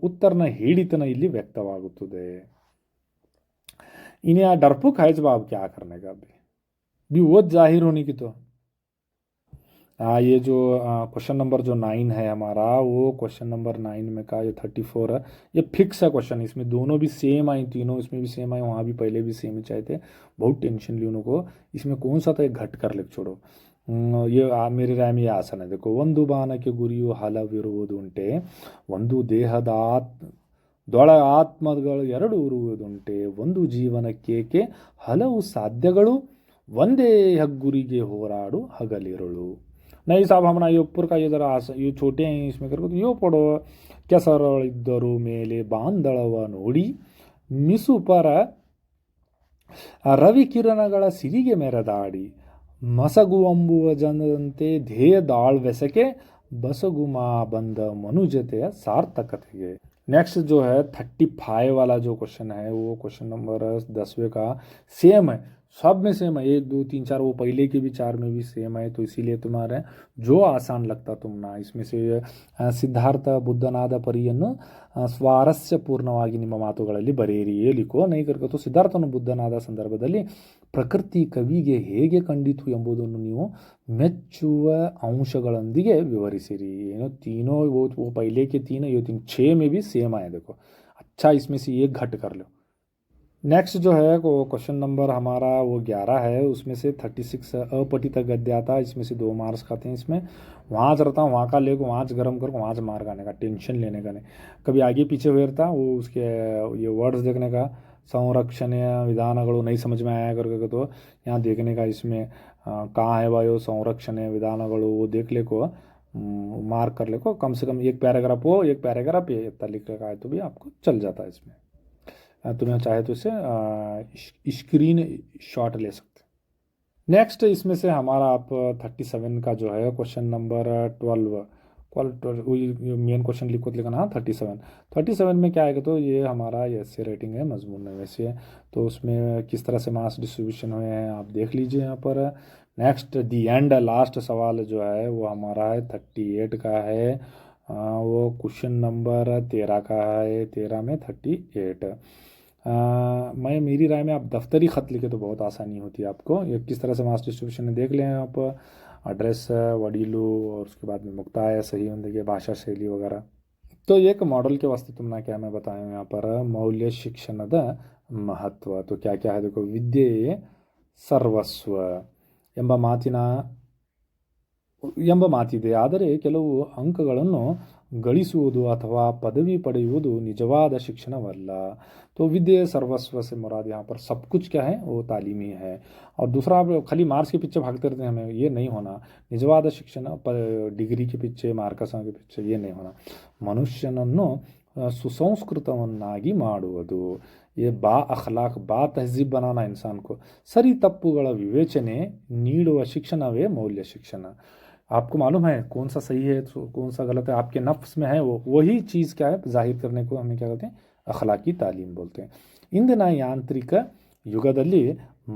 उत्तरನ ಹೇಳಿತನ ಇಲ್ಲಿ ವ್ಯಕ್ತವಾಗುತ್ತದೆ. इन्हें यहाँ डरपोक है जवाब क्या करने का भी वो जाहिर होने की तो ये जो क्वेश्चन नंबर जो 9 है हमारा, वो क्वेश्चन नंबर 9 में का ये 34 है, ये फिक्स है क्वेश्चन, इसमें दोनों भी सेम आई, तीनों इसमें भी सेम आई, वहाँ भी पहले भी सेम ही चाहे थे. बहुत टेंशन ली उनको, इसमें कौन सा था एक घट कर लिख छोड़ो. ये मेरे राय में ये आसन है. देखो, ಒಂದು ಬಾಣಕ್ಕೆ ಗುರಿಯು ಹಲವಿರುವುದುಂಟೆ, ಒಂದು ದೇಹದ ದೊಳ ಆತ್ಮಗಳು ಎರಡು ಇರುವುದುಂಟೆ, ಒಂದು ಜೀವನಕ್ಕೇಕೆ ಹಲವು ಸಾಧ್ಯಗಳು, ಒಂದೇ ಹಗ್ಗುರಿಗೆ ಹೋರಾಡು ಹಗಲಿರುಳು. नहीं साहब हमारा ये ऊपर का ये जरा ये छोटे हैं इसमें करके तो यो पढ़ो. ಕೆಸರಳಿದ್ದರು ಮೇಲೆ ಬಾಂದಳವ ನೋಡಿ ಮಿಸುಪರ ರವಿಕಿರಣಗಳ ಸಿರಿಗೆ ಮೆರೆದಾಡಿ ಮಸಗುವಂಬುವ ಜನದಂತೆ ಧ್ಯೇಯ ದಾಳ್ವೆಸಕೆ ಬಸಗುಮಾ ಬಂದ ಮನುಜತೆಯ ಸಾರ್ಥಕತೆಗೆ. नेक्स्ट जो है 35 वाला जो क्वेश्चन है वो क्वेश्चन नंबर 10वें का सेम है, सब में सेम है, 1 2 3 4 वो पहले के भी 4 में भी सेम है. तो इसीलिए तुम्हारे जो आसान लगता तुम ना इसमें से ಸಿದ್ಧಾರ್ಥ ಬುದ್ಧನಾದ ಪರಿಯನ್ನು ಸ್ವಾರಸ್ಯಪೂರ್ಣವಾಗಿ ನಿಮ್ಮ ಮಾತುಗಳಲ್ಲಿ ಬರೆಯಿರಿ ಲಿಖೋ. ನೈ ಕರ್ಕತ್ತು ಸಿದ್ಧಾರ್ಥನು ಬುದ್ಧನಾದ ಸಂದರ್ಭದಲ್ಲಿ ಪ್ರಕೃತಿ ಕವಿಗೆ ಹೇಗೆ ಕಂಡಿತು ಎಂಬುದನ್ನು ನೀವು ಮೆಚ್ಚುವ ಅಂಶಗಳೊಂದಿಗೆ ವಿವರಿಸಿರಿ. ಏನೋ तीनों वो पहले के 3 ये 3 6 में भी सेम आए. देखो अच्छा, इसमें से एक घट कर लो. नेक्स्ट जो है वो क्वेश्चन नंबर हमारा वो 11 है, उसमें से 36 अपठित गद्य आता है, इसमें से 2 मार्क्स खाते हैं. इसमें वहाँ रहता हूँ, वहाँ का लेको वहाँ गर्म करो, वहाँ से मार्क आने का, टेंशन लेने का नहीं. कभी आगे पीछे हुए रहता वो उसके ये वर्ड्स देखने का, संरक्षणीय विधानಗಳು नहीं समझ में आया करके तो यहाँ देखने का, इसमें कहाँ है भाई वो संरक्षणीय विधानಗಳು वो देख ले को मार्क कर ले को, कम से कम एक पैराग्राफ हो, एक पैराग्राफ ये इतना लिख रखा है तो भी आपको चल जाता है. इसमें तुम्हें चाहे तो इसे स्क्रीन शॉट ले सकते. नेक्स्ट इसमें से हमारा आप 37 का जो है क्वेश्चन नंबर 12 मेन क्वेश्चन लिखो लिखना. हाँ 37 में क्या आएगा, तो ये हमारा ऐसे रेटिंग है मजमून में वैसे है, तो उसमें किस तरह से मार्क्स डिस्ट्रीब्यूशन हुए हैं आप देख लीजिए यहाँ पर. नेक्स्ट दी एंड लास्ट सवाल जो है वो हमारा है 38 का है, वो क्वेश्चन नंबर 13 का है, 13 में 38. मैं मेरी राय में आप दफ्तरी ख़त लिखे तो बहुत आसानी होती है आपको. ये किस तरह से मास डिस्ट्रीब्यूशन है देख लें आप, एड्रेस वडीलू और उसके बाद में मुक्ताय सही होने के भाषा शैली वगैरह. तो एक मॉडल के वास्ते तुमने क्या मैं बताया यहाँ पर मौल्य शिक्षणದ ಮಹತ್ವ. तो क्या क्या है देखो, ವಿದ್ಯೆಯೇ ಸರ್ವಸ್ವ ಎಂಬ ಮಾತಿದೆ. ಆದರೆ ಕೆಲವು ಅಂಕಗಳನ್ನು ಗಳಿಸುವುದು ಅಥವಾ ಪದವಿ ಪಡೆಯುವುದು ನಿಜವಾದ ಶಿಕ್ಷಣವಲ್ಲ. तो विद्या सर्वस्व से मुराद यहाँ पर सब कुछ क्या है वो तालीमी है. और दूसरा आप खाली मार्क्स के पीछे भागते रहते हैं, हमें ये नहीं होना. ನಿಜವಾದ ಶಿಕ್ಷಣ ಡಿಗ್ರಿ के पीछे ಮಾರ್ಕಸ್ के पीछे ये नहीं होना. ಮನುಷ್ಯನನ್ನು ಸುಸಂಸ್ಕೃತವನ್ನಾಗಿ ಮಾಡುವುದು, ये बा अखलाक बा तहजीब बनाना इंसान को, सरी तಪ್ಪುಗಳ ವಿವೇಚನೆ ನೀಡುವ ಶಿಕ್ಷಣವೇ मौल्य शिक्षण. आपको मालूम है कौन सा सही है कौन सा गलत है, आपके नफ्स में है, वो वही चीज़ क्या है जाहिर करने को हमें क्या कहते हैं अखलाकी तालीम बोलते हैं. ಇಂದಿನ ಯಾಂತ್ರಿಕ ಯುಗದಲ್ಲಿ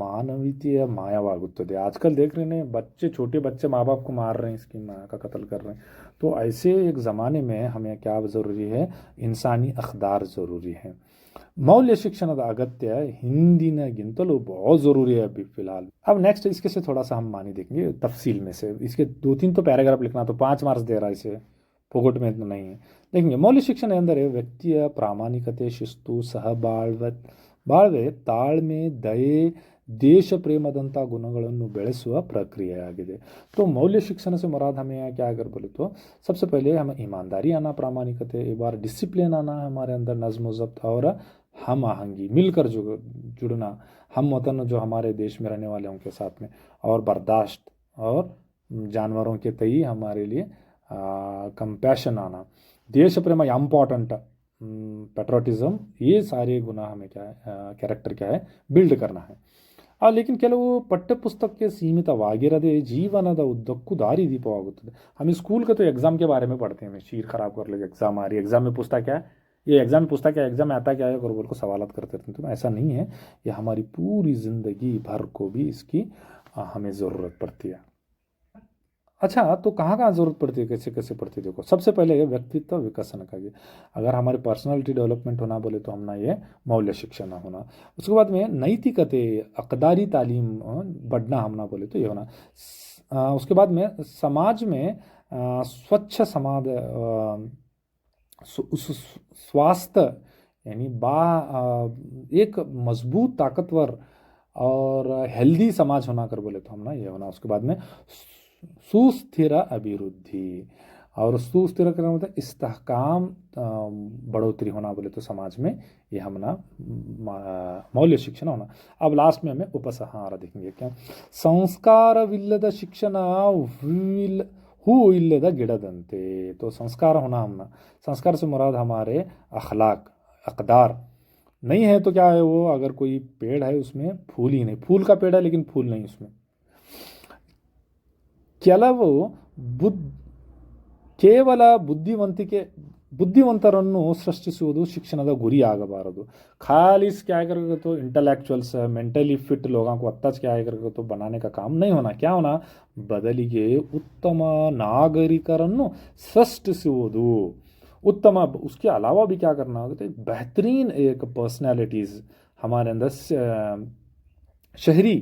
मानवीयತೆಯ ಮಾಯವಾಗುತ್ತದೆ. आजकल देख रहे हैं बच्चे, छोटे बच्चे माँ बाप को मार रहे हैं, इसकी माँ का कत्ल कर रहे हैं. तो ऐसे एक ज़माने में हमें क्या ज़रूरी है, इंसानी अखदार ज़रूरी है. मौल्य ಶಿಕ್ಷಣದ अगत्य ಹಿಂದಿನಗಿಂತಲೂ बहुत ज़रूरी है अभी फ़िलहाल. अब नेक्स्ट इसके से थोड़ा सा हम मानी देखेंगे तफसील में से. इसके 2-3 तो पैराग्राफ लिखना, तो 5 मार्क्स दे रहा है इसे, फोगट में तो नहीं है. देखेंगे मौल्ಯ ಶಿಕ್ಷಣ ಎಂದರೆ ವ್ಯಕ್ತಿಯ ಪ್ರಾಮಾಣಿಕತೆ, ಶಿಸ್ತು, ಬಾಳ್ವೆ, ತಾಳ್ಮೆ, ದಯೆ, ದೇಶ ಪ್ರೇಮದಂಥ ಗುಣಗಳನ್ನು ಬೆಳೆಸುವ ಪ್ರಕ್ರಿಯೆಯಾಗಿದೆ. तो मौल्य शिक्षण से मुराद हमें क्या अगर बोले तो सबसे पहले हमें ईमानदारी आना, प्रामाणिकता, एक बार डिसिप्लिन आना है हमारे अंदर, नज़्म ज़ब्त और हम आहंगी, मिलकर जुड़ना, हम वतन जो हमारे देश में रहने वाले उनके साथ में, और बर्दाश्त और जानवरों के तई हमारे लिए कंपैशन आना, देश प्रेम इम्पॉर्टेंट, पेट्रोटिज़म, ये सारे गुना हमें क्या है कैरेक्टर क्या है बिल्ड करना है. लेकिन ಕೆಲವು ಪಠ್ಯಪುಸ್ತಕಕ್ಕೆ सीमितವಾಗಿರದೆ जीवनದ ಉದ್ದಕ್ಕೂ दारीदीपವಾಗುತ್ತದೆ। हम स्कूल के तो एग्ज़ाम के बारे में पढ़ते हैं, शीर खराब कर ले, एग्ज़ाम आ रही है, एग्ज़ाम में पूछता क्या है, ये एग्ज़ाम में पूछता क्या, एग्ज़ाम में आता क्या है, और बोल को सवालत करते रहते हैं। तो ऐसा नहीं है, ये हमारी पूरी ज़िंदगी भर को भी इसकी हमें ज़रूरत पड़ती है। अच्छा, तो कहाँ कहाँ ज़रूरत पड़ती है, कैसे कैसे पड़ती है? देखो, सबसे पहले ये व्यक्तित्व विकसन का ये, अगर हमारे पर्सनालिटी डेवलपमेंट होना बोले तो हमना ये मौल्य शिक्षण होना। उसके बाद में नैतिकते अकदारी तालीम बढ़ना हमना बोले तो ये होना। उसके बाद में समाज में स्वच्छ समाज, स्वास्थ्य यानी एक मजबूत ताकतवर और हेल्दी समाज होना कर बोले तो हमना ये होना। उसके बाद में सुस्थिर अभिवृद्धि, और सुस्थिर करना मतलब इस्तेहकाम बढ़ोतरी होना बोले तो समाज में ये हमना मौल्य शिक्षण होना। अब लास्ट में हमें उपसंहार देखेंगे क्या, ಸಂಸ್ಕಾರವಿಲ್ಲದ ಶಿಕ್ಷಣ ಹೂ ಇಲ್ಲದ ಗಿಡದಂತೆ। तो संस्कार होना हमना, संस्कार से मुराद हमारे अखलाक अकदार नहीं है तो क्या है वो, अगर कोई पेड़ है उसमें फूल ही नहीं, फूल का पेड़ है लेकिन फूल नहीं उसमें। ಕೆಲವು ಕೇವಲ ಬುದ್ಧಿವಂತರನ್ನು ಸೃಷ್ಟಿಸುವುದು ಶಿಕ್ಷಣದ ಗುರಿ ಆಗಬಾರದು। खाली क्या करेगा तो इंटेलेक्चुअल्स मेंटली फिट लोगों को अत्ताच क्या करेगा तो बनाने का काम नहीं होना। क्या होना, ಬದಲಿಗೆ ಉತ್ತಮ ನಾಗರಿಕರನ್ನು सृष्टिಸುವುದು, उत्तम। उसके अलावा भी क्या करना होगा, तो बेहतरीन एक पर्सनैलिटीज़ हमारे अंदर शहरी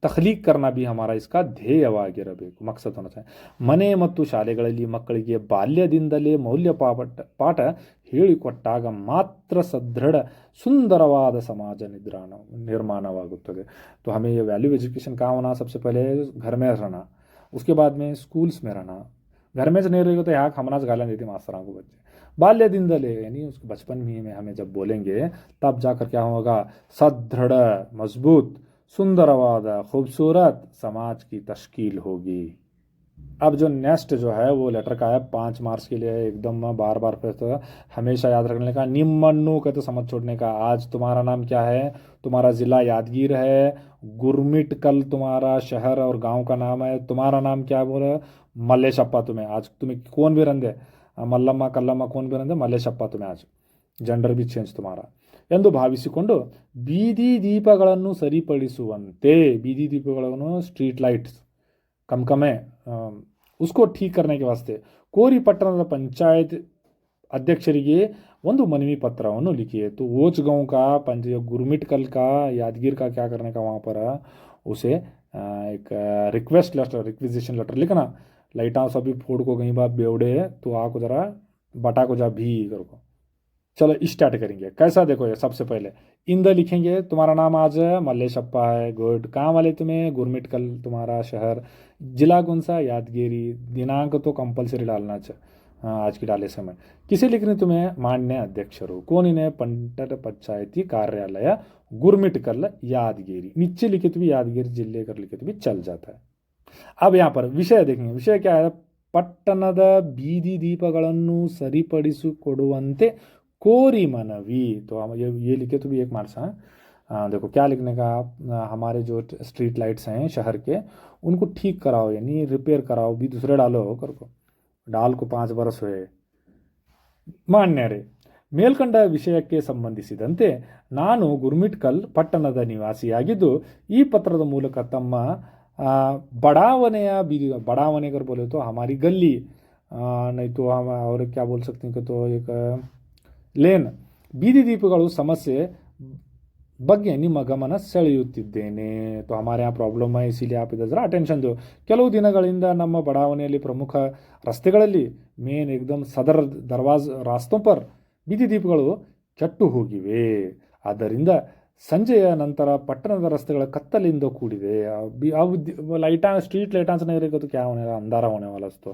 ತಖ್ಲೀಕ್ करना भी हमारा इसका ಧ್ಯೇಯವಾಗಿರಬೇಕು, ಮಕಸದ್ होना चाहिए। ಮನೆ ಮತ್ತು ಶಾಲೆಗಳಲ್ಲಿ ಮಕ್ಕಳಿಗೆ ಬಾಲ್ಯದಿಂದಲೇ ಮೌಲ್ಯ ಪಾಠ ಹೇಳಿಕೊಟ್ಟಾಗ ಮಾತ್ರ ಸದೃಢ ಸುಂದರವಾದ समाज निर्माणवागुತ್ತದೆ। तो हमें ये वैल्यू एजुकेशन कहाँ होना, सबसे पहले घर में रहना, उसके बाद में स्कूल्स में रहना। घर में से नहीं रहेगा तो यहाँ हमनाच गालियाँ देती मास्तरों को बच्चे, बाल्यದಿಂದಲೇ यानी उसके बचपन में हमें जब बोलेंगे तब जाकर क्या होगा, सदृढ़ मजबूत सुंदरवाद खूबसूरत समाज की तश्कील होगी। अब जो नेक्स्ट जो है वो लेटर का है 5 मार्क्स के लिए, एकदम बार बार फिर तो हमेशा याद रखने का, निम्मन्नु का तो समझ छोड़ने का। आज तुम्हारा नाम क्या है, तुम्हारा ज़िला यादगीर है, गुरमिट कल तुम्हारा शहर और गांव का नाम है, तुम्हारा नाम क्या बोले, मल्लेशप्पा। तुम्हें आज तुम्हें कौन भी रंदे, ಮಲ್ಲಮ್ಮ ಕಲ್ಲಮ್ಮ ಕೋನ್ ಬೇರಂದ್ರೆ ಮಲ್ಲೇಶಪ್ಪ ತುಮೆ ಆಜ್, ಜೆಂಡರ್ ಬಿ ಚೇಂಜ್ ತುಮಾರ ಎಂದು ಭಾವಿಸಿಕೊಂಡು ಬೀದಿ ದೀಪಗಳನ್ನು ಸರಿಪಡಿಸುವಂತೆ, ಬೀದಿ ದೀಪಗಳನ್ನು ಸ್ಟ್ರೀಟ್ ಲೈಟ್ಸ್ ಕಮ್ಕಮೆ उसको ठीक करने के वास्ते ಕೋರಿ ಪಟ್ಟಣದ पंचायत अध्यक्षರಿಗೆ ಒಂದು मनवी पत्रವನ್ನು लिखिए। तो वोच गांव का गुरमिट कल का यादगीर का क्या करने का, वहाँ पर उसे एक रिक्वेस्ट लेटर, रिक्विजिशन लेटर लिखना। लाइटा सभी फोड़ को कहीं बात बेवड़े है तो आको जरा बटा को जा भी करो। चलो स्टार्ट करेंगे, कैसा देखो ये सबसे पहले इंद लिखेंगे, तुम्हारा नाम आज मल्लेशप्पा है, गुड। कहाँ वाले तुम्हें, गुरमिट कल तुम्हारा शहर, जिला कौन सा, यादगिरी। दिनांक तो कंपलसरी डालना चाहिए, हाँ आज की डाले समय। किसे लिखने तुम्हें, मान्य अध्यक्षರು, कौन इन्हें पंचायत पंचायती कार्यालय गुरमिट कल यादगिरी। नीचे लिखे तो भी यादगिरी जिले कर लिखे तो भी चल जाता है। अब यहाँ पर विषय देखेंगे, विषय क्या है, ಪಟ್ಟಣದ ಬೀದಿ ದೀಪಗಳನ್ನು ಸರಿಪಡಿಸಿಕೊಡುವಂತೆ कोरी मनवी। तो हम ये लिखे तो भी 1 मार्क्स है। देखो क्या लिखने का, हमारे जो स्ट्रीट लाइट्स हैं शहर के उनको ठीक कराओ, यानी रिपेयर कराओ, भी दूसरे डालो कर को डाल को 5 बरस हुए ಮಾನ್ಯರೇ, ಮೇಲ್ಕಂಡ ವಿಷಯಕ್ಕೆ ಸಂಬಂಧಿಸಿದಂತೆ ನಾನು ಗುರ್ಮಿಟ್ಕಲ್ ಪಟ್ಟಣದ ನಿವಾಸಿಯಾಗಿದ್ದು ಈ ಪತ್ರದ ಮೂಲಕ ತಮ್ಮ बढ़ावनेया बीदी, बढ़ावने कर बोले तो हमारी गली, नहीं तो हम और क्या बोल सकते हैं कि तो एक लेन, ಬೀದಿ ದೀಪಗಳು ಸಮಸ್ಯೆ ಬಗ್ಗೆ ನಿಮ್ಮ ಗಮನ ಸೆಳೆಯುತ್ತಿದ್ದೇನೆ। तो हमारे यहाँ प्रॉब्लम है इसीलिए आप इधर जरा अटेंशन दो। ಕೆಲವು ದಿನಗಳಿಂದ ನಮ್ಮ ಬಡಾವಣೆಯಲ್ಲಿ ಪ್ರಮುಖ ರಸ್ತೆಗಳಲ್ಲಿ ಮೇನ್ एकदम सदर दरवाज रास्तों पर ಬೀದಿ ದೀಪಗಳು ಕೆಟ್ಟು ಹೋಗಿವೆ। ಆದ್ದರಿಂದ ಸಂಜೆಯ ನಂತರ ಪಟ್ಟಣದ ರಸ್ತೆಗಳ ಕತ್ತಲಿಂದ ಕೂಡಿದೆ। अब लाइटा स्ट्रीट लाइटा से नहीं रहेगा तो क्या होने वाला, अंधारा होने वाला तो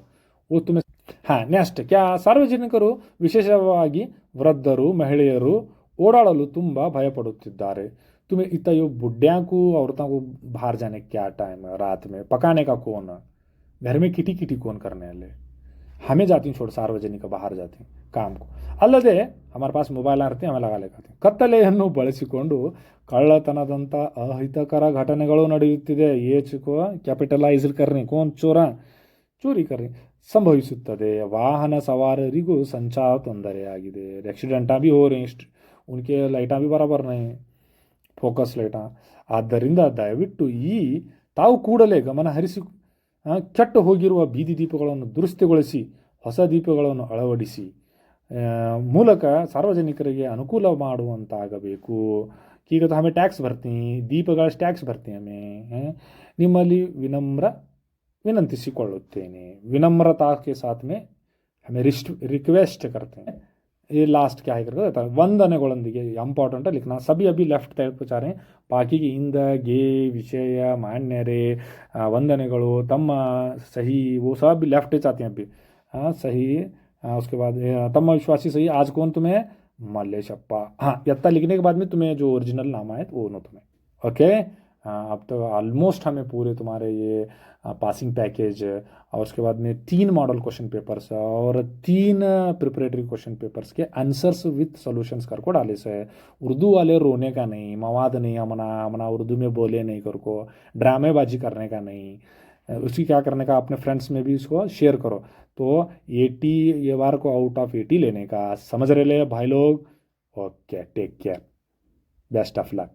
वो तुम्हें। हाँ नेक्स्ट क्या, ಸಾರ್ವಜನಿಕರು ವಿಶೇಷವಾಗಿ ವೃದ್ಧರು ಮಹಿಳೆಯರು ಓಡಾಡಲು ತುಂಬ ಭಯಪಡುತ್ತಿದ್ದಾರೆ। तुम्हें इतना यो बुढ़िया को औरतों को बाहर जाने क्या टाइम है, रात में पकाने का कौन, घर में किटी किटी कौन करने वाले, हमें जाती हूँ छोड़ सार्वजनिक बाहर जाती हूँ। काम को ಅಲ್ಲದೆ हमारे पास मोबाइल आते हैं हमें लगा लेते हैं ಕತ್ತಲೆಯನ್ನು ಬಳಸಿಕೊಂಡು ಕಳ್ಳತನದಂಥ ಅಹಿತಕರ ಘಟನೆಗಳು ನಡೆಯುತ್ತಿದೆ ಏಚುಕೋ ಕ್ಯಾಪಿಟಲೈಸ್ಡ್ ಕರ್ನಿ ಕೋನ್ ಚೋರಿ ಕರ್ನಿ ಸಂಭವಿಸುತ್ತದೆ ವಾಹನ ಸವಾರರಿಗೂ ಸಂಚಾರ ತೊಂದರೆಯಾಗಿದೆ ಆಕ್ಸಿಡೆಂಟಾ भी हो रहे हैं उनके लाइटा भी बराबर नहीं ಫೋಕಸ್ ಲೈಟ ಆದ್ದರಿಂದ ದಯವಿಟ್ಟು ತಾವು ಕೂಡಲೇ ಗಮನ ಹರಿಸಿ ಕೆಟ್ಟು ಹೋಗಿರುವ ಬೀದಿ ದೀಪಗಳನ್ನು ದುರಸ್ತಿಗೊಳಿಸಿ ಹೊಸ ದೀಪಗಳನ್ನು ಅಳವಡಿಸಿ ಮೂಲಕ ಸಾರ್ವಜನಿಕರಿಗೆ ಅನುಕೂಲ ಮಾಡುವಂತಾಗಬೇಕು ಈಗ तो हमें ಟ್ಯಾಕ್ಸ್ ಬರ್ತೀನಿ ದೀಪಗಳ ಟ್ಯಾಕ್ಸ್ ಬರ್ತೀನಿ हमें ನಿಮ್ಮಲ್ಲಿ ವಿನಂತಿಸಿಕೊಳ್ಳುತ್ತೇನೆ ವಿನಮ್ರತಾ के साथ में हमें रिक्वेस्ट करते हैं ये लास्ट क्या है करके देता है ವಂದನೆಗಳೊಂದಿಗೆ ಇಂಪಾರ್ಟೆಂಟ್ लिखना सभी अभी लेफ्ट टाइप को चाह रहे हैं बाकी की इंद गे विषय मान्यरे ವಂದನೆಗಳು तಮ್ಮ सही वो सब भी लेफ्ट चाहते हैं अभी सही उसके बाद तಮ್ಮ विश्वासी सही आज कौन तुम्हें मल्लेशप्पा हाँ यत्ता लिखने के बाद में तुम्हें जो ओरिजिनल नाम आए वो नो तुम्हें ओके अब तो ऑलमोस्ट हमें पूरे तुम्हारे ये पासिंग पैकेज और उसके बाद में 3 मॉडल क्वेश्चन पेपर्स और 3 प्रिपरेटरी क्वेश्चन पेपर्स के आंसर्स विथ सॉल्यूशंस कर को डाले से उर्दू वाले रोने का नहीं मवाद नहीं हमना उर्दू में बोले नहीं कर को ड्रामेबाजी करने का नहीं उसकी क्या करने का अपने फ्रेंड्स में भी इसको शेयर करो तो 80 ये बार को आउट ऑफ 80 लेने का समझ रहे ले भाई लोग okay take care best of luck